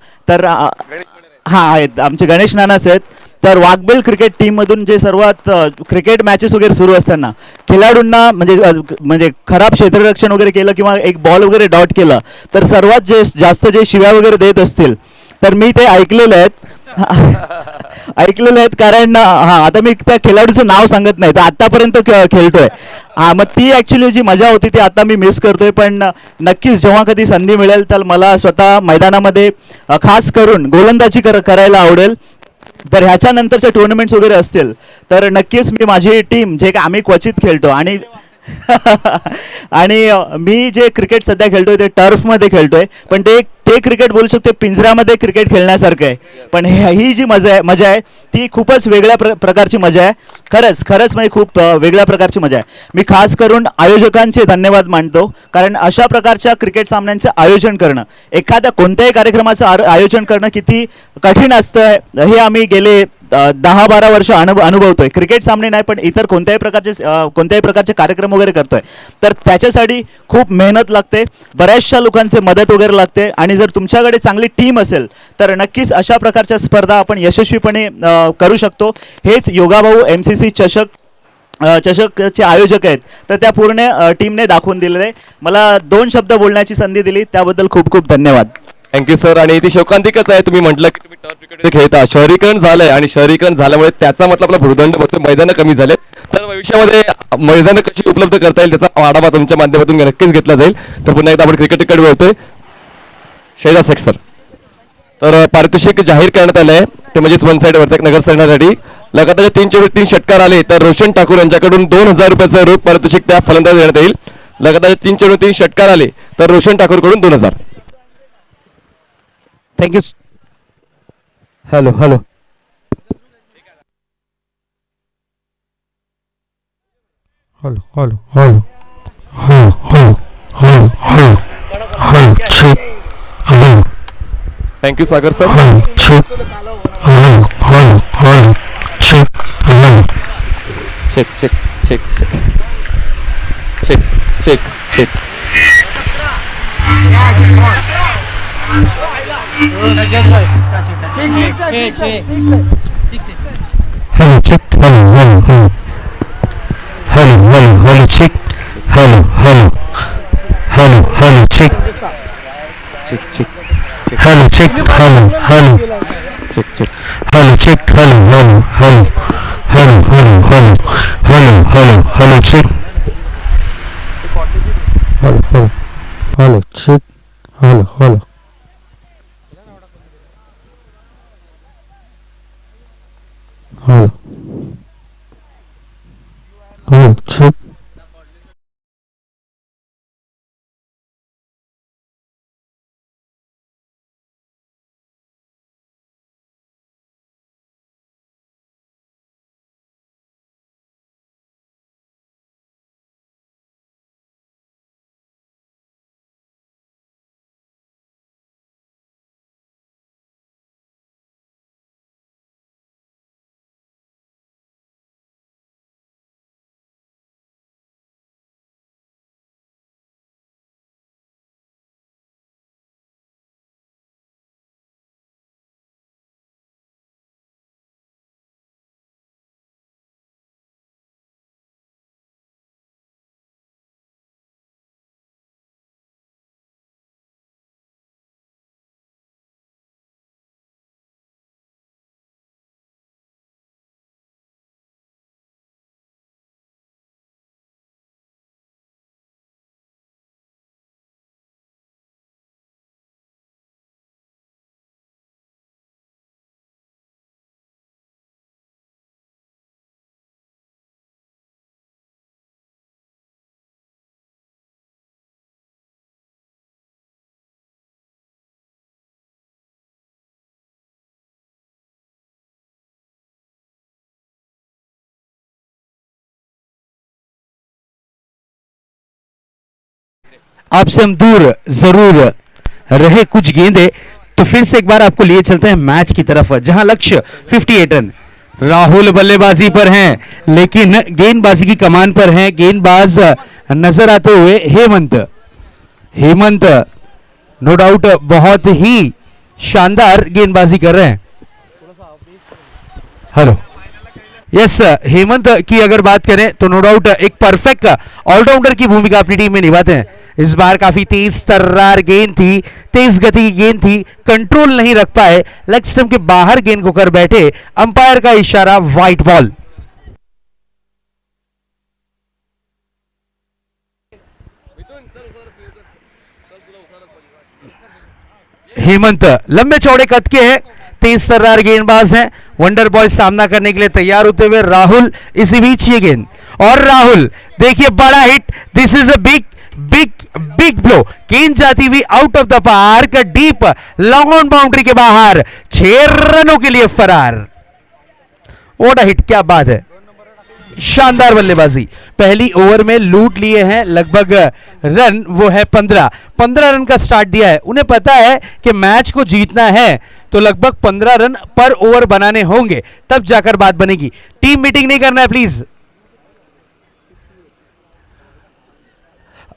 [SPEAKER 7] आहेत आमचे गणेश नानाच आहेत। तर वाघबेल क्रिकेट टीममधून जे सर्वात क्रिकेट मॅचेस वगैरे सुरू असताना खेळाडूंना म्हणजे खराब क्षेत्ररक्षण वगैरे केलं किंवा एक बॉल वगैरे डॉट केलं तर सर्वात जास्त जे शिव्या वगैरे देत असतील तर मी ते ऐकलेले आहेत कारण आता मी त्या खेळाडूचं नाव सांगत नाही, तर आतापर्यंत खेळतोय। मग ती ॲक्च्युली जी मजा होती ती आता मी मिस करतोय, पण नक्कीच जेव्हा कधी संधी मिळेल तर मला स्वतः मैदानामध्ये खास करून गोलंदाजी करायला आवडेल। तर ह्याच्या नंतरच्या टुर्नामेंट्स वगैरे असतील तर नक्कीच मी माझी टीम जे आम्ही क्वचित खेळतो आणि मी जे क्रिकेट सध्या खेळतोय ते टर्फमध्ये खेळतोय, पण ते क्रिकेट बोलू शकतो पिंजऱ्यामध्ये क्रिकेट खेळण्यासारखं आहे, पण ही जी मजा आहे ती खूपच वेगळ्या प्रकारची मजा आहे। खरंच म्हणजे खूप वेगळ्या प्रकारची मजा आहे। मी खास करून आयोजकांचे धन्यवाद मानतो, कारण अशा प्रकारच्या क्रिकेट सामन्यांचं आयोजन करणं, एखाद्या कोणत्याही कार्यक्रमाचं आयोजन करणं किती कठीण असतं हे आम्ही गेले 10-12 वर्ष अनुभवतोय। क्रिकेट सामने नाही पण इतर कोणत्याही प्रकारचे कार्यक्रम वगैरे करतोय, तर त्याच्यासाठी खूप मेहनत लागते, बऱ्याचशा लोकांचे मदत वगैरे लागते आणि जर तुमच्याकडे चांगली टीम असेल तर नक्कीच अशा प्रकारच्या स्पर्धा आपण यशस्वीपणे करू शकतो। हेच योगाभाऊ MCC चषकचे आयोजक आहेत, तर त्या पूर्ण टीमने दाखवून दिलेले। मला 2 शब्द बोलण्याची संधी दिली त्याबद्दल खूप खूप धन्यवाद।
[SPEAKER 2] Thank you sir. आणि ती शोकांतिकच आहे, तुम्ही म्हटलं की तुम्ही टर्फ क्रिकेट खेळता, शहरीकरण झालंय आणि शहरीकरण झाल्यामुळे त्याचा मतलब आपला भूर्दंड बसतो, मैदानं कमी झाले. तर भविष्यामध्ये मैदानं कशी उपलब्ध करता येईल त्याचा आढावा तुमच्या माध्यमातून नक्कीच घेतला जाईल. तर पुन्हा एकदा आपण क्रिकेटकडे वळतोय. शैदास शेख सर, तर पारितोषिक जाहीर करण्यात आलं आहे, ते म्हणजेच वन साईड वर्तक नगर सैन्यासाठी लगातार 3 षटकार आले तर रोशन ठाकूर यांच्याकडून 2000 रुपयाचं रोख पारितोषिक त्या फलंदाज देण्यात येईल. लगातार 3 षटकार आले तर रोशन ठाकूर कडून 2000.
[SPEAKER 1] Thank you. Hello hello.
[SPEAKER 8] Hello hello hello hello hello hello hello hello check hello
[SPEAKER 2] thank you Sagar sir.
[SPEAKER 8] Hello check hello hello hello check hello
[SPEAKER 2] check check check check check check check.
[SPEAKER 8] Hello check hello hello hello hello hello hello check hello hello hello hello check
[SPEAKER 2] check check
[SPEAKER 8] hello check hello hello
[SPEAKER 2] check check.
[SPEAKER 8] Hello check hello hello hello hello hello hello hello hello hello check hello hello hello check hello hello hello hello check
[SPEAKER 1] आपसे हम दूर जरूर रहे कुछ गेंदे, तो फिर से एक बार आपको लिए चलते हैं मैच की तरफ, जहां लक्ष्य 58 रन। राहुल बल्लेबाजी पर हैं लेकिन गेंदबाजी की कमान पर हैं गेंदबाज नजर आते हुए हेमंत। हेमंत नो डाउट बहुत ही शानदार गेंदबाजी कर रहे हैं। हेलो यस हेमंत की अगर बात करें तो नो डाउट एक परफेक्ट ऑलराउंडर की भूमिका अपनी टीम में निभाते हैं। इस बार काफी तेज तर्रार गेंद थी, तेज गति की गेंद थी, कंट्रोल नहीं रख पाए, लेग स्टंप के बाहर गेंद को कर बैठे, अंपायर का इशारा वाइट बॉल। हेमंत लंबे चौड़े कद के हैं, तेज तर्रार गेंदबाज हैं, वंडर बॉय सामना करने के लिए तैयार होते हुए राहुल इसी बीच ये गेंद, और राहुल देखिए बड़ा hit, this is a big big big blow, गेंद जाती हुई out of the park, deep long on boundary के बाहर, 6 रनों के लिए फरार। व्हाट अ हिट, क्या बात है, शानदार बल्लेबाजी। पहली ओवर में लूट लिए हैं लगभग रन, वो है 15 रन का स्टार्ट दिया है। उन्हें पता है कि मैच को जीतना है तो लगभग 15 रन पर ओवर बनाने होंगे, तब जाकर बात बनेगी। टीम मीटिंग नहीं करना है प्लीज।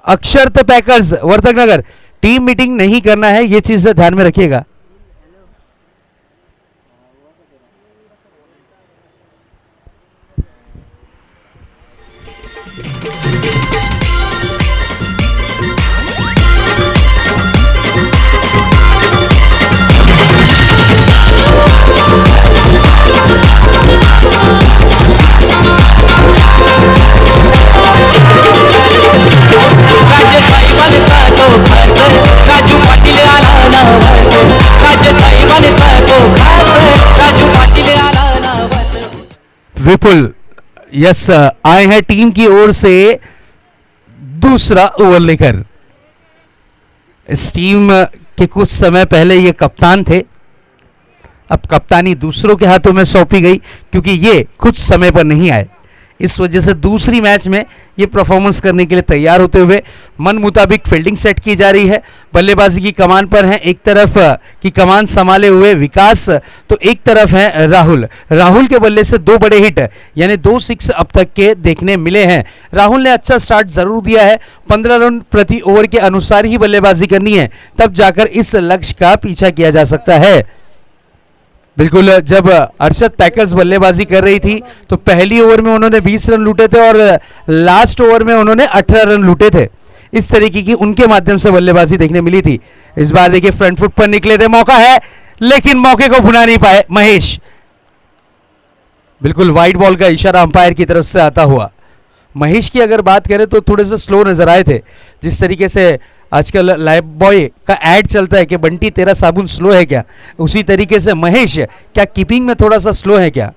[SPEAKER 1] अक्षरत Packers Vartak Nagar, team meeting नहीं करना है, यह चीज ध्यान में रखिएगा। विपुल यस आए हैं टीम की ओर से दूसरा ओवर लेकर। इस टीम के कुछ समय पहले ये कप्तान थे, अब कप्तानी दूसरों के हाथों में सौंपी गई क्योंकि ये कुछ समय पर नहीं आए। इस वजह से दूसरी मैच में ये परफॉर्मेंस करने के लिए तैयार होते हुए मन मुताबिक फील्डिंग सेट की जा रही है। बल्लेबाजी की कमान पर है, एक तरफ की कमान संभाले हुए विकास तो एक तरफ है राहुल। राहुल के बल्ले से 2 बड़े हिट यानी 2 6 अब तक के देखने मिले हैं। राहुल ने अच्छा स्टार्ट जरूर दिया है, 15 रन प्रति ओवर के अनुसार ही बल्लेबाजी करनी है, तब जाकर इस लक्ष्य का पीछा किया जा सकता है। बिल्कुल, जब अरशद पैकर्स बल्लेबाजी कर रही थी तो पहली ओवर में उन्होंने 20 रन लूटे थे और लास्ट ओवर में उन्होंने 18 रन लूटे थे। इस तरीके की उनके माध्यम से बल्लेबाजी देखने मिली थी। इस बार देखिए फ्रंट फुट पर निकले थे, मौका है लेकिन मौके को भुना नहीं पाए महेश। बिल्कुल वाइड बॉल का इशारा अंपायर की तरफ से आता हुआ। महेश की अगर बात करें तो थोड़े से स्लो नजर आए थे। जिस तरीके से आजकल लाइफ बॉय का ऐड चलता है कि बंटी तेरा साबुन स्लो है क्या, उसी तरीके से महेश क्या कीपिंग में थोड़ा सा स्लो है क्या,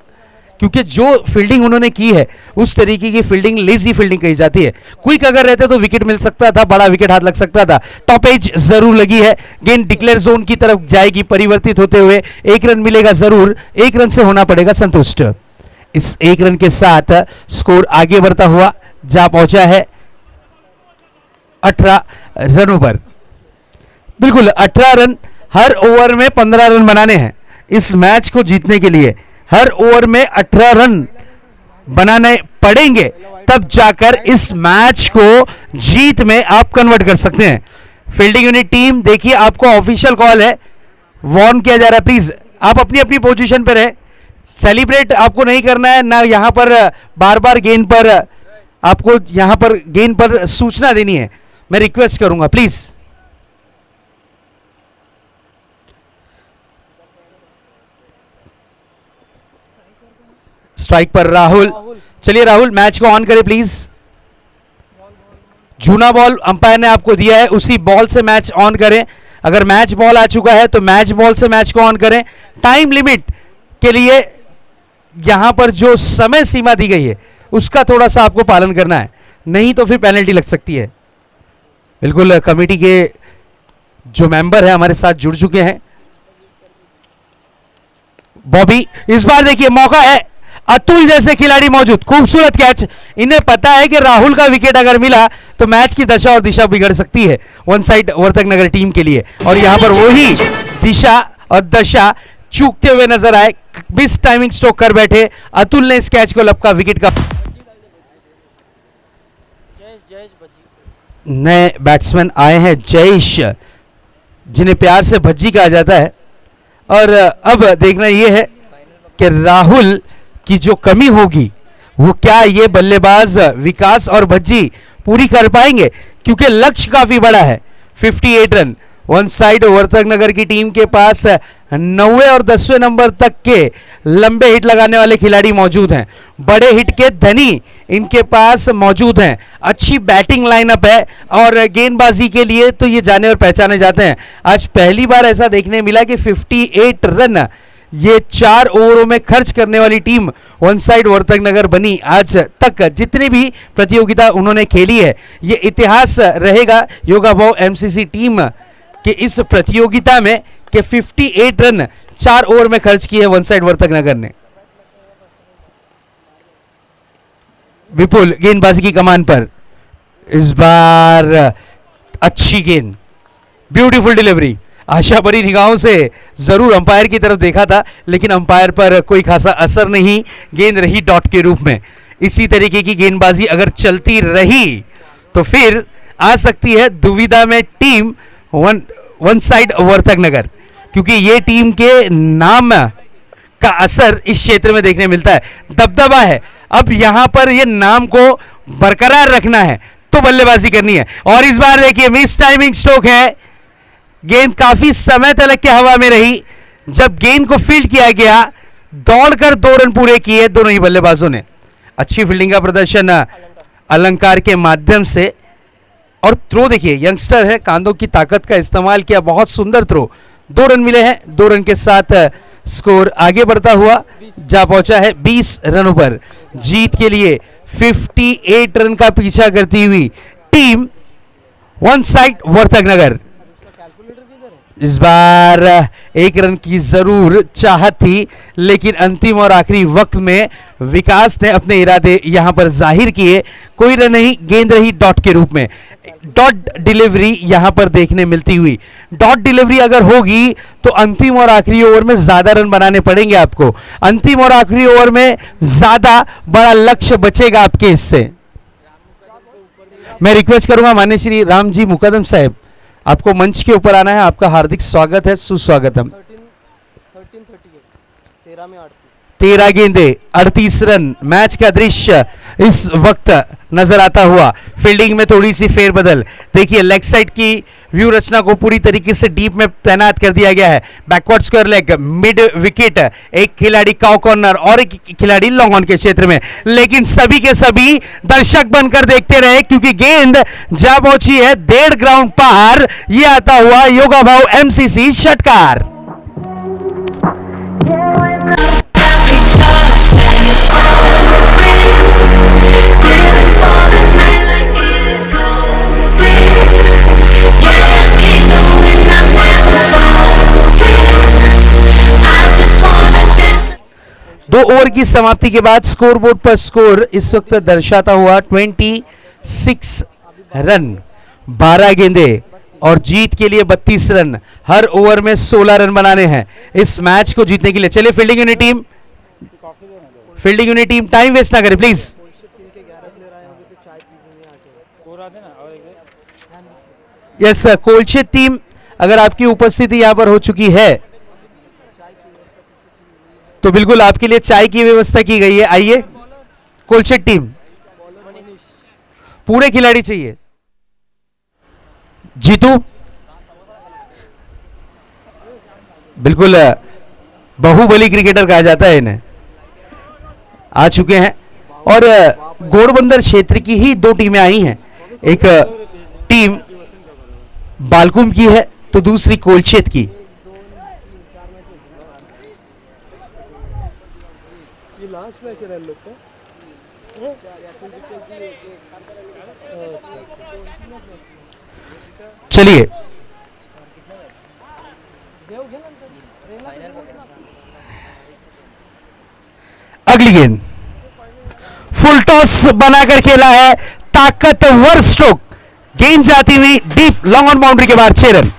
[SPEAKER 1] क्योंकि जो फील्डिंग उन्होंने की है उस तरीके की फील्डिंग लेजी फील्डिंग कही जाती है। क्विक अगर रहते तो विकेट मिल सकता था, बड़ा विकेट हाथ लग सकता था। टॉप एज जरूर लगी है, गेंद डिक्लेयर जोन की तरफ जाएगी परिवर्तित होते हुए, 1 रन मिलेगा जरूर, 1 रन से होना पड़ेगा संतुष्ट। इस 1 रन के साथ स्कोर आगे बढ़ता हुआ जा पहुंचा है 18 रनों पर। बिल्कुल 18 रन, हर ओवर में 15 रन बनाने हैं। इस मैच को जीतने के लिए हर ओवर में 18 रन बनाने पड़ेंगे, तब जाकर इस मैच को जीत में आप कन्वर्ट कर सकते हैं। फील्डिंग यूनिट टीम देखिए, आपको ऑफिशियल कॉल है, वार्न किया जा रहा है, प्लीज आप अपनी अपनी पोजीशन पर है। सेलिब्रेट आपको नहीं करना है, ना यहां पर बार बार गेंद पर आपको यहां पर गेंद पर सूचना देनी है। मैं रिक्वेस्ट करूंगा प्लीज। स्ट्राइक पर राहुल, चलिए राहुल मैच को ऑन करें प्लीज। जूना बॉल अंपायर ने आपको दिया है, उसी बॉल से मैच ऑन करें। अगर मैच बॉल आ चुका है तो मैच बॉल से मैच को ऑन करें। टाइम लिमिट के लिए यहां पर जो समय सीमा दी गई है उसका थोड़ा सा आपको पालन करना है, नहीं तो फिर पेनल्टी लग सकती है। बिल्कुल कमेटी के जो मेंबर है हमारे साथ जुड़ चुके हैं। बॉबी, इस बार देखिए मौका है, अतुल जैसे खिलाड़ी मौजूद, खूबसूरत कैच। इन्हें पता है कि राहुल का विकेट अगर मिला तो मैच की दशा और दिशा बिगड़ सकती है वन साइड वर्तकनगर टीम के लिए, और यहां पर वही दिशा और दशा चूकते हुए नजर आए। मिस टाइमिंग स्ट्रोक कर बैठे अतुल ने इस कैच को लपका विकेट का। नए बैट्समैन आए हैं जयेश, जिन्हें प्यार से भज्जी कहा जाता है, और अब देखना यह है कि राहुल की जो कमी होगी वो क्या ये बल्लेबाज विकास और भज्जी पूरी कर पाएंगे, क्योंकि लक्ष्य काफी बड़ा है। 58 रन वन साइड वर्तकनगर की टीम के पास 9वें और 10वें नंबर तक के लंबे हिट लगाने वाले खिलाड़ी मौजूद हैं। बड़े हिट के धनी इनके पास मौजूद हैं। अच्छी बैटिंग लाइनअप है और गेंदबाजी के लिए तो ये जाने और पहचाने जाते हैं। आज पहली बार ऐसा देखने मिला कि 58 रन ये 4 ओवरों में खर्च करने वाली टीम वन साइड वर्तकनगर बनी। आज तक जितनी भी प्रतियोगिता उन्होंने खेली है ये इतिहास रहेगा योगा भाव एमसीसी टीम कि इस प्रतियोगिता में कि 58 रन 4 ओवर में खर्च किए वन साइड वर्तकनगर ने। विपुल गेंदबाजी की कमान पर, इस बार अच्छी गेंद, ब्यूटीफुल डिलीवरी। आशा भरी निगाहों से जरूर अंपायर की तरफ देखा था, लेकिन अंपायर पर कोई खासा असर नहीं, गेंद रही डॉट के रूप में। इसी तरीके की गेंदबाजी अगर चलती रही तो फिर आ सकती है दुविधा में टीम वन साइड वर्तकनगर, क्योंकि ये टीम के नाम का असर इस क्षेत्र में देखने मिलता है। दबदबा है, अब यहां पर ये नाम को बरकरार रखना है तो बल्लेबाजी करनी है। और इस बार देखिए मिस टाइमिंग स्ट्रोक है, गेंद काफी समय तक के हवा में रही। जब गेंद को फील्ड किया गया दौड़कर 2 रन पूरे किए दोनों ही बल्लेबाजों ने। अच्छी फील्डिंग का प्रदर्शन अलंकार के माध्यम से, और थ्रो देखिए यंगस्टर है, कांधों की ताकत का इस्तेमाल किया, बहुत सुंदर थ्रो। 2 रन मिले हैं, 2 रन के साथ स्कोर आगे बढ़ता हुआ जा पहुंचा है 20 रनों पर। जीत के लिए 58 रन का पीछा करती हुई टीम वन साइड वर्तकनगर। इस बार एक रन की जरूर चाहत थी, लेकिन अंतिम और आखिरी वक्त में विकास ने अपने इरादे यहां पर जाहिर किए। कोई रन नहीं, गेंद रही डॉट के रूप में। डॉट डिलीवरी यहां पर देखने मिलती हुई। डॉट डिलीवरी अगर होगी तो अंतिम और आखिरी ओवर में ज्यादा रन बनाने पड़ेंगे आपको। अंतिम और आखिरी ओवर में ज्यादा बड़ा लक्ष्य बचेगा आपके हिस्से। मैं रिक्वेस्ट करूंगा माननीय श्री राम जी मुकदम साहब, आपको मंच के ऊपर आना है। आपका हार्दिक स्वागत है, सुस्वागतम। 13 गेंदे 38 रन। मैच का दृश्य इस वक्त नजर आता हुआ। फील्डिंग में थोड़ी सी फेरबदल। देखिए लेग साइड की व्यू रचना को पूरी तरीके से डीप में तैनात कर दिया गया है। Backward square leg, mid wicket, एक खिलाड़ी काउ कॉर्नर और एक खिलाड़ी लॉन्ग ऑन के क्षेत्र में। लेकिन सभी के सभी दर्शक बनकर देखते रहे, क्योंकि गेंद जा पहुंची है 1.5 ग्राउंड पार। ये आता हुआ योगा भाव एमसीसी षटकार। दो ओवर की समाप्ति के बाद स्कोरबोर्ड पर स्कोर इस वक्त दर्शाता हुआ 26 रन, 12 गेंदे और जीत के लिए 32 रन। हर ओवर में 16 रन बनाने हैं इस मैच को जीतने के लिए। चलिए fielding unit team time waste ना करें प्लीज। यस कोलशेत टीम, अगर आपकी उपस्थिति यहां पर हो चुकी है तो बिल्कुल आपके लिए चाय की व्यवस्था की गई है। आइए कोलशेत टीम, पूरे खिलाड़ी चाहिए। जीतू बिल्कुल बाहुबली क्रिकेटर कहा जाता है इन्हें, आ चुके हैं। और घोड़बंदर क्षेत्र की ही दो टीमें आई हैं। एक टीम बालकुम की है तो दूसरी कोलशेत की। चलिए अगली गेंद फुल टॉस बनाकर खेला है, ताकतवर स्ट्रोक। गेंद जाती हुई डीप लॉन्ग ऑन बाउंड्री के बाद 6 रन।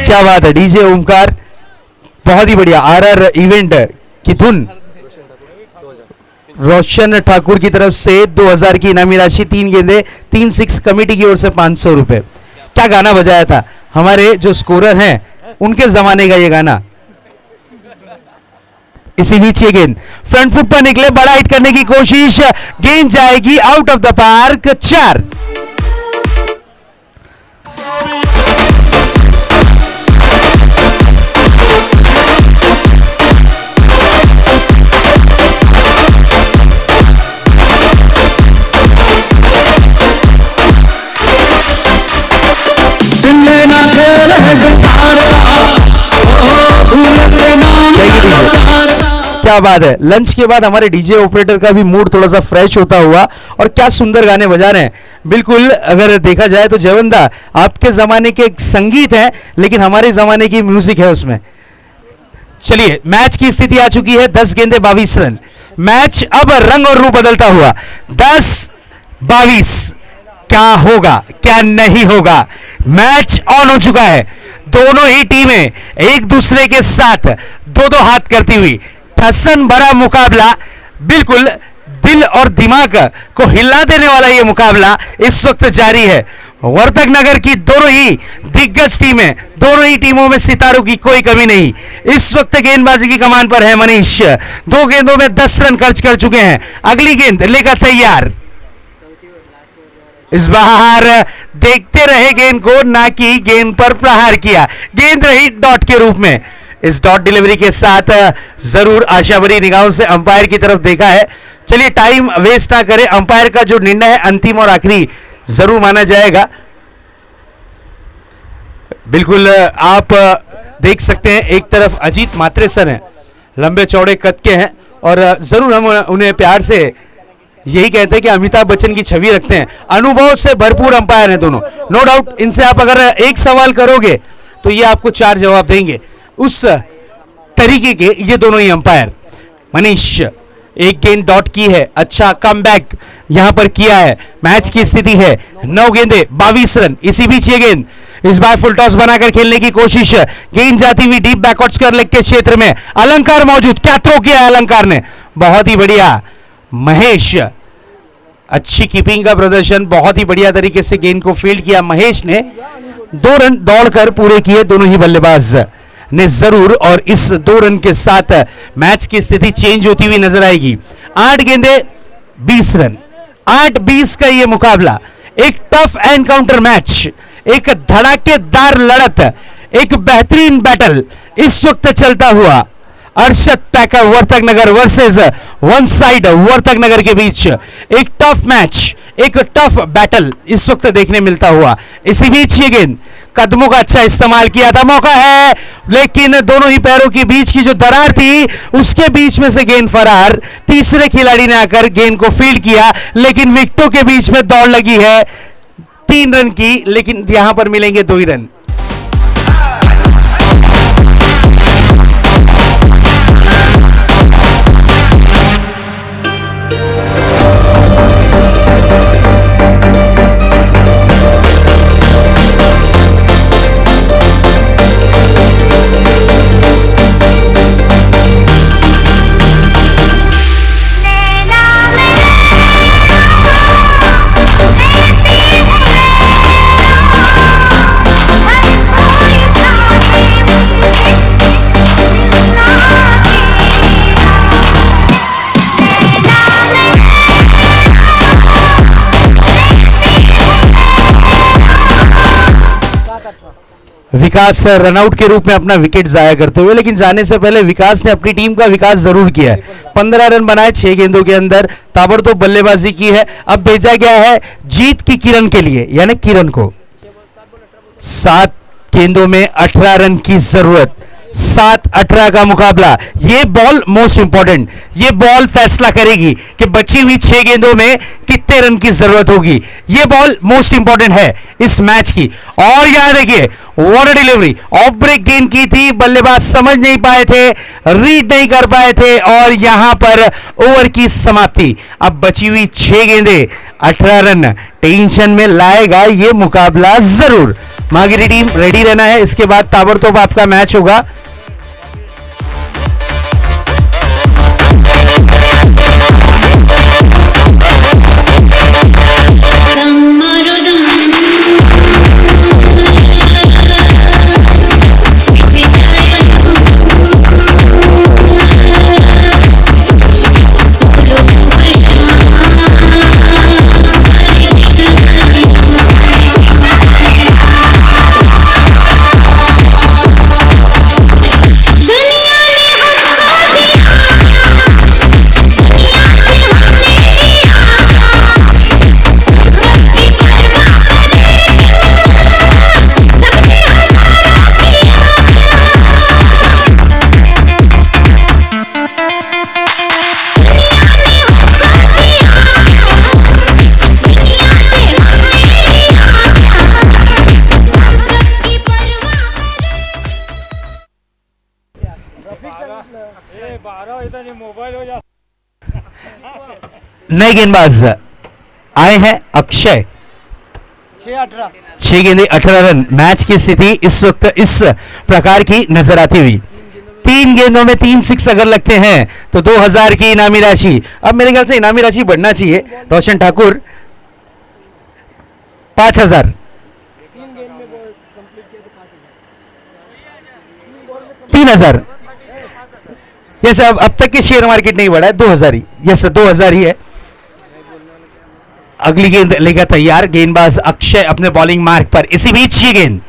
[SPEAKER 1] क्या बात है डीजे ओमकार, बहुत ही बढ़िया। आरआर इवेंट की धुन। रोशन ठाकुर की तरफ से 2000 की इनामी राशि, 3 गेंदे 3 6, कमेटी की ओर से 500 रुपए। क्या गाना बजाया था, हमारे जो स्कोरर हैं उनके जमाने का ये गाना। इसी बीच ये गेंद फ्रंट फुट पर निकले, बड़ा हिट करने की कोशिश, गेंद जाएगी आउट ऑफ द पार्क, 4। क्या बात है। लंच के बाद हमारे डीजे ऑपरेटर का भी मूड थोड़ा सा फ्रेश होता हुआ, और क्या सुंदर गाने बजा रहे हैं। बिल्कुल अगर देखा जाए तो जयवंदा आपके जमाने के संगीत है, लेकिन हमारे जमाने की म्यूजिक है उसमें। चलिए मैच की स्थिति आ चुकी है 10 गेंदे 22 रन। मैच अब रंग और रूप बदलता हुआ 10-22। क्या होगा क्या नहीं होगा, मैच ऑन हो चुका है। दोनों ही टीमें एक दूसरे के साथ दो हाथ करती हुई, ठसन भरा मुकाबला, बिल्कुल दिल और दिमाग को हिला देने वाला यह मुकाबला इस वक्त जारी है। वर्तक नगर की दोनों ही दिग्गज टीमें, दोनों ही टीमों में सितारों की कोई कमी नहीं। इस वक्त गेंदबाजी की कमान पर है मनीष, 2 गेंदों में 10 रन खर्च कर चुके हैं। अगली गेंद लेकर तैयार, इस बार देखते रहे गेंद को, ना कि गेंद पर प्रहार किया। गेंद रही डॉट के रूप में। इस डॉट डिलीवरी के साथ जरूर आशा भरी निगाहों से अंपायर की तरफ देखा है। चलिए टाइम वेस्ट ना करें, अंपायर का जो निर्णय है अंतिम और आखिरी जरूर माना जाएगा। बिल्कुल आप देख सकते हैं, एक तरफ अजीत मात्रेसन है, लंबे चौड़े कद के हैं और जरूर हम उन्हें प्यार से यही कहते हैं कि अमिताभ बच्चन की छवि रखते हैं। अनुभव से भरपूर अंपायर हैं दोनों, नो डाउट। इनसे आप अगर एक सवाल करोगे तो ये आपको 4 जवाब देंगे, उस तरीके के ये दोनों ही अंपायर। मनीष, एक गेंद डॉट की है, अच्छा कमबैक यहां पर किया है। मैच की स्थिति है 9 गेंदे 22 रन। इसी बीच ये गेंद इस बार फुल टॉस बनाकर खेलने की कोशिश, गेंद जाती हुई डीप बैकवर्ड स्क्वायर लेग के क्षेत्र में। अलंकार मौजूद, क्या थ्रो किया है अलंकार ने, बहुत ही बढ़िया। महेश, अच्छी कीपिंग का प्रदर्शन, बहुत ही बढ़िया तरीके से गेंद को फील्ड किया महेश ने। 2 रन दौड़कर पूरे किए दोनों ही बल्लेबाज ने जरूर, और इस 2 रन के साथ मैच की स्थिति चेंज होती हुई नजर आएगी। 8 गेंदे 20 रन, 8-20 का ये मुकाबला। एक टफ एनकाउंटर मैच, एक धड़ाकेदार लड़त, एक बेहतरीन बैटल इस वक्त चलता हुआ। अर्शद पैकर वर्तक नगर वर्सेस वन साइड वर्तक नगर के बीच एक टफ मैच, एक टफ बैटल इस वक्त देखने मिलता हुआ। इसी बीच ये गेंद, कदमों का अच्छा इस्तेमाल किया था, मौका है, लेकिन दोनों ही पैरों के बीच की जो दरार थी उसके बीच में से गेंद फरार। तीसरे खिलाड़ी ने आकर गेंद को फील्ड किया, लेकिन विकेटों के बीच में दौड़ लगी है 3 रन की, लेकिन यहां पर मिलेंगे 2 ही रन। विकास रनआउट के रूप में अपना विकेट जाया करते हुए, लेकिन जाने से पहले विकास ने अपनी टीम का विकास जरूर किया है। 15 रन बनाए 6 गेंदों के अंदर, ताबड़तोड़ बल्लेबाजी की है। अब भेजा गया है जीत की किरण के लिए, यानी किरण को 7 गेंदों में 18 रन की जरूरत। 7-18 का मुकाबला। ये बॉल मोस्ट इंपॉर्टेंट, ये बॉल फैसला करेगी कि बची हुई 6 गेंदों में कितने रन की जरूरत होगी। ये बॉल मोस्ट इंपॉर्टेंट है इस मैच की। और यहां देखिए what a delivery, off break गेंद की थी, बल्लेबाज समझ नहीं पाए थे, रीड नहीं कर पाए थे, और यहां पर ओवर की समाप्ति। अब बची हुई 6 गेंदे 18 रन टेंशन में लाएगा ये मुकाबला जरूर। मागिरी टीम रेडी रहना है, इसके बाद ताबड़तोड़ आपका मैच होगा। नए गेंदबाज आए हैं अक्षय, 6 गेंदे 18 रन। मैच की स्थिति इस वक्त इस प्रकार की नजर आती हुई। 3 गेंदों में 3 6 अगर लगते हैं तो 2000 की इनामी राशि। अब मेरे ख्याल से इनामी राशि बढ़ना चाहिए। रोशन ठाकुर 5000, 3000। यस, अब तक के शेयर मार्केट नहीं बढ़ा है, 2000 ही। यस, 2000 ही है। अगली गेंद लेगा तैयार गेंदबाज अक्षय अपने बॉलिंग मार्क पर। इसी बीच ये गेंद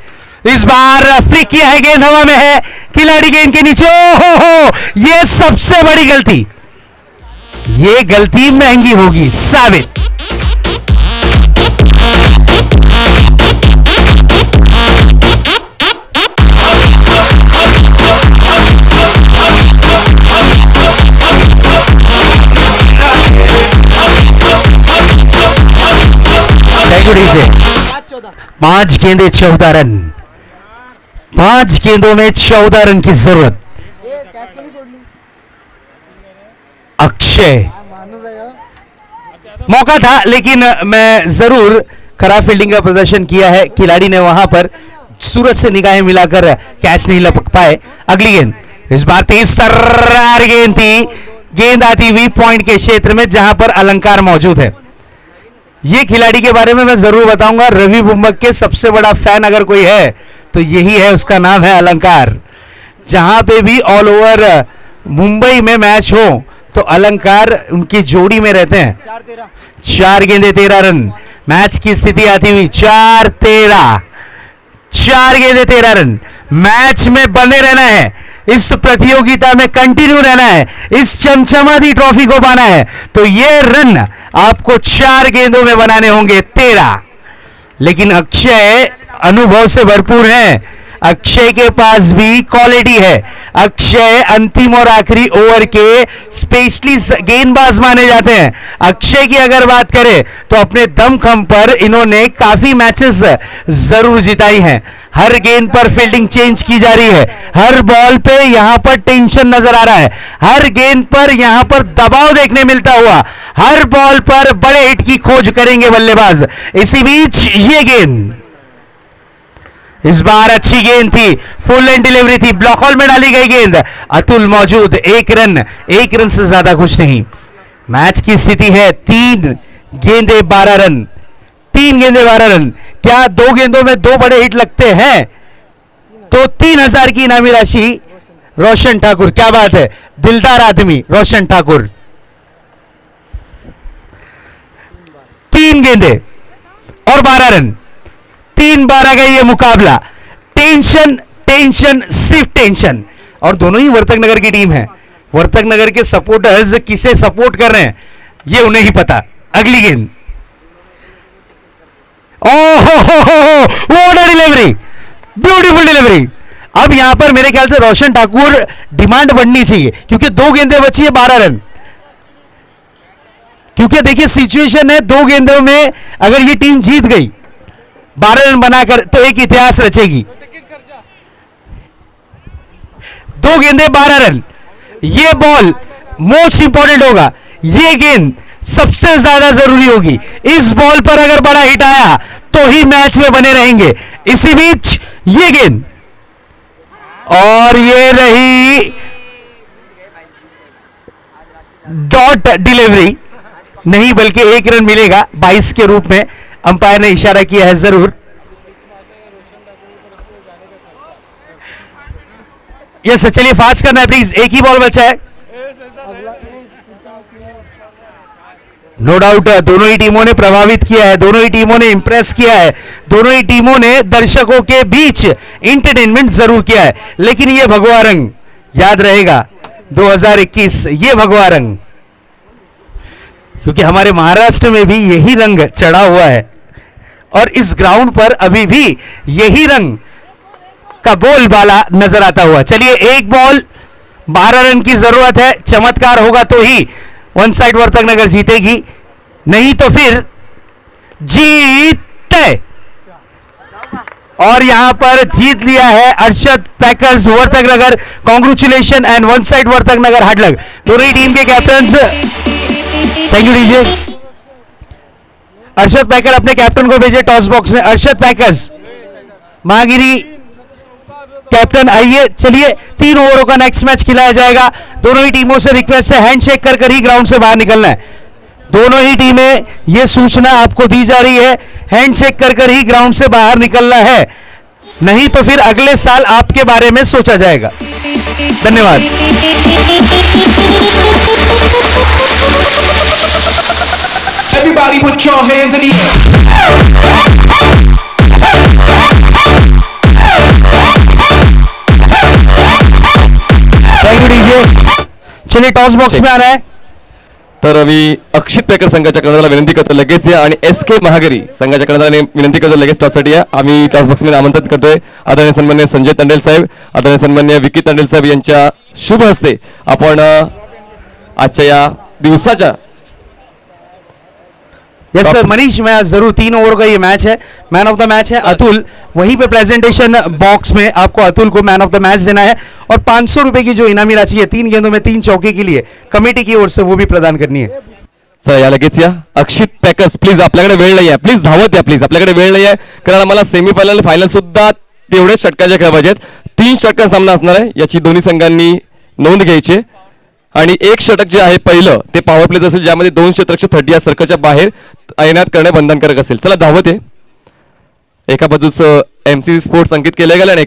[SPEAKER 1] इस बार फ्लिक किया है, गेंद हवा में है, खिलाड़ी गेंद के नीचे। हो ये सबसे बड़ी गलती, ये गलती महंगी होगी साबित। से 5 गेंदे 14 रन, 5 गेंदों में 14 रन की जरूरत। अक्षय मौका था, लेकिन मैं जरूर खराब फील्डिंग का प्रदर्शन किया है। खिलाड़ी ने वहां पर सूरज से निगाहें मिलाकर कैच नहीं लपक पाए। अगली गेंद इस बार तेज तर्रार गेंद थी, गेंद आती हुई पॉइंट के क्षेत्र में जहां पर अलंकार मौजूद है। ये खिलाड़ी के बारे में मैं जरूर बताऊंगा। रवि बुम्बक के सबसे बड़ा फैन अगर कोई है तो यही है, उसका नाम है अलंकार। जहां पे भी ऑल ओवर मुंबई में मैच हो तो अलंकार उनकी जोड़ी में रहते हैं। 4 गेंदे 13 रन, मैच की स्थिति आती हुई 4-13, 4 गेंदे 13 रन। मैच में बने रहना है, इस प्रतियोगिता में कंटिन्यू रहना है, इस चमचमाती ट्रॉफी को पाना है, तो ये रन आपको 4 गेंदों में बनाने होंगे 13। लेकिन अक्षय अनुभव से भरपूर है, अक्षय के पास भी क्वालिटी है। अक्षय अंतिम और आखिरी ओवर के स्पेशलिस्ट गेंदबाज माने जाते हैं। अक्षय की अगर बात करें तो अपने दमखम पर इन्होंने काफी मैचेस जरूर जिताई हैं। हर गेंद पर फील्डिंग चेंज की जा रही है, हर बॉल पे यहां पर टेंशन नजर आ रहा है, हर गेंद पर यहां पर दबाव देखने मिलता हुआ, हर बॉल पर बड़े हिट की खोज करेंगे बल्लेबाज। इसी बीच ये गेंद इस बार अच्छी गेंद थी, फुल एंड डिलीवरी थी, ब्लॉक हॉल में डाली गई गेंद, अतुल मौजूद, 1 रन, 1 रन से ज्यादा कुछ नहीं। मैच की स्थिति है 3 गेंदे 12 रन, 3 गेंदे 12 रन। क्या 2 गेंदों में 2 बड़े हिट लगते हैं तो 3000 की इनामी राशि रोशन ठाकुर। क्या बात है, दिलदार आदमी रोशन ठाकुर। 3 गेंदे और 12 रन, 3-12 का ये मुकाबला। टेंशन टेंशन सिर्फ टेंशन। और दोनों ही वर्तक नगर की टीम है। वर्तक नगर के सपोर्टर्स किसे सपोर्ट कर रहे हैं ये उन्हें ही पता। अगली गेंद, what a delivery, beautiful delivery. अब यहां पर मेरे ख्याल से रोशन ठाकुर डिमांड बढ़नी चाहिए, क्योंकि 2 गेंदें बची है 12 रन। क्योंकि देखिए सिचुएशन है, 2 गेंदों में अगर ये टीम जीत गई 12 रन बनाकर तो एक इतिहास रचेगी। 2 गेंदे 12 रन, ये बॉल मोस्ट इंपॉर्टेंट होगा, ये गेंद सबसे ज्यादा जरूरी होगी। इस बॉल पर अगर बड़ा हिट आया तो ही मैच में बने रहेंगे। इसी बीच ये गेंद और ये रही डॉट डिलीवरी, नहीं बल्कि 1 रन मिलेगा 22 के रूप में अंपायर ने इशारा किया है जरूर। यस, चलिए फास्ट करना है प्लीज, एक ही बॉल बचा है। नो डाउट दोनों ही टीमों ने प्रभावित किया है, दोनों ही टीमों ने इंप्रेस किया है, दोनों ही टीमों ने दर्शकों के बीच इंटरटेनमेंट जरूर किया है। लेकिन ये भगवा रंग याद रहेगा 2021, ये भगवा रंग, क्योंकि हमारे महाराष्ट्र में भी यही रंग चढ़ा हुआ है और इस ग्राउंड पर अभी भी यही रंग का बोलबाला नजर आता हुआ। चलिए, एक बॉल 12 रन की जरूरत है, चमत्कार होगा तो ही वन साइड वर्तक नगर जीतेगी, नहीं तो फिर जीते। और यहां पर जीत लिया है Arshad Packers Vartak Nagar. Congratulation and one side Vartak Nagar hard luck, दोनों ही टीम के captain. Thank you DJ. Arshad Packer अपने कैप्टन को भेजे टॉस बॉक्स में। अर्शद पैकर्स, महागिरी कैप्टन, आइए। चलिए, 3 ओवरों का नेक्स्ट मैच खिलाया जाएगा। दोनों ही टीमों से रिक्वेस्ट है हैंडशेक कर ही ग्राउंड से बाहर निकलना है। दोनों ही टीमें ये सूचना आपको दी जा रही है, हैंडशेक कर ही ग्राउंड से बाहर निकलना है। नहीं तो फिर अगले साल आपके बारे में सोचा जाएगा। धन्यवाद।
[SPEAKER 9] Everybody put your hands in the air.
[SPEAKER 1] Thank you DJ. चलिए टॉस बॉक्स में आ रहा है।
[SPEAKER 2] तर मी अक्षित पेकर संघाच्या कर्णधाराला विनंती करतो लगेच या आणि SK महागरी संघाच्या कर्णधाराने विनंती करतो लगेच टॉससाठी या। आम्ही टॉस बॉक्स मध्ये आमंत्रित करतोय आदरणीय सन्माननीय संजय तंडेल साहेब, आदरणीय सन्माननीय विकी तंडेल साहेब यांच्या शुभ हस्ते आपण आजच्या या दिवसाच्या
[SPEAKER 1] यस सर मनीष, मैं जरूर 3 ओवर का ये मैच है, मैन ऑफ द मैच है अतुल। वहीं पे प्रेजेंटेशन बॉक्स में आपको अतुल को मैन ऑफ द मैच देना है और 500 रुपए की जो इनामी राशि है 3 गेंदों में 3 चौके के लिए कमेटी की ओर से वो भी प्रदान करनी है।
[SPEAKER 2] सर या लगेच या। अक्षित पॅकर्स प्लीज, आपल्याकडे वेळ नाही आहे, प्लीज धावत या प्लीज, आपल्याकडे वेळ नाही आहे कारण आम्हाला सेमीफायनल फायनल सुद्धा तेवढेच षटकांचे खेळ पाहिजेत। 3 षटकां सामना असणार आहे, याची दोन्ही संघांनी नोंद घ्यायची आणि एक षटक जे आहे पहिलं ते पॉवर प्लेच असेल ज्यामध्ये 2 क्षेत्ररक्षक 30 या सर्कलच्या बाहेर तैनात करणे बंधनकारक असेल। चला धावत आहे, एका बाजूस MC स्पोर्ट्स अंकित केले गेले आणि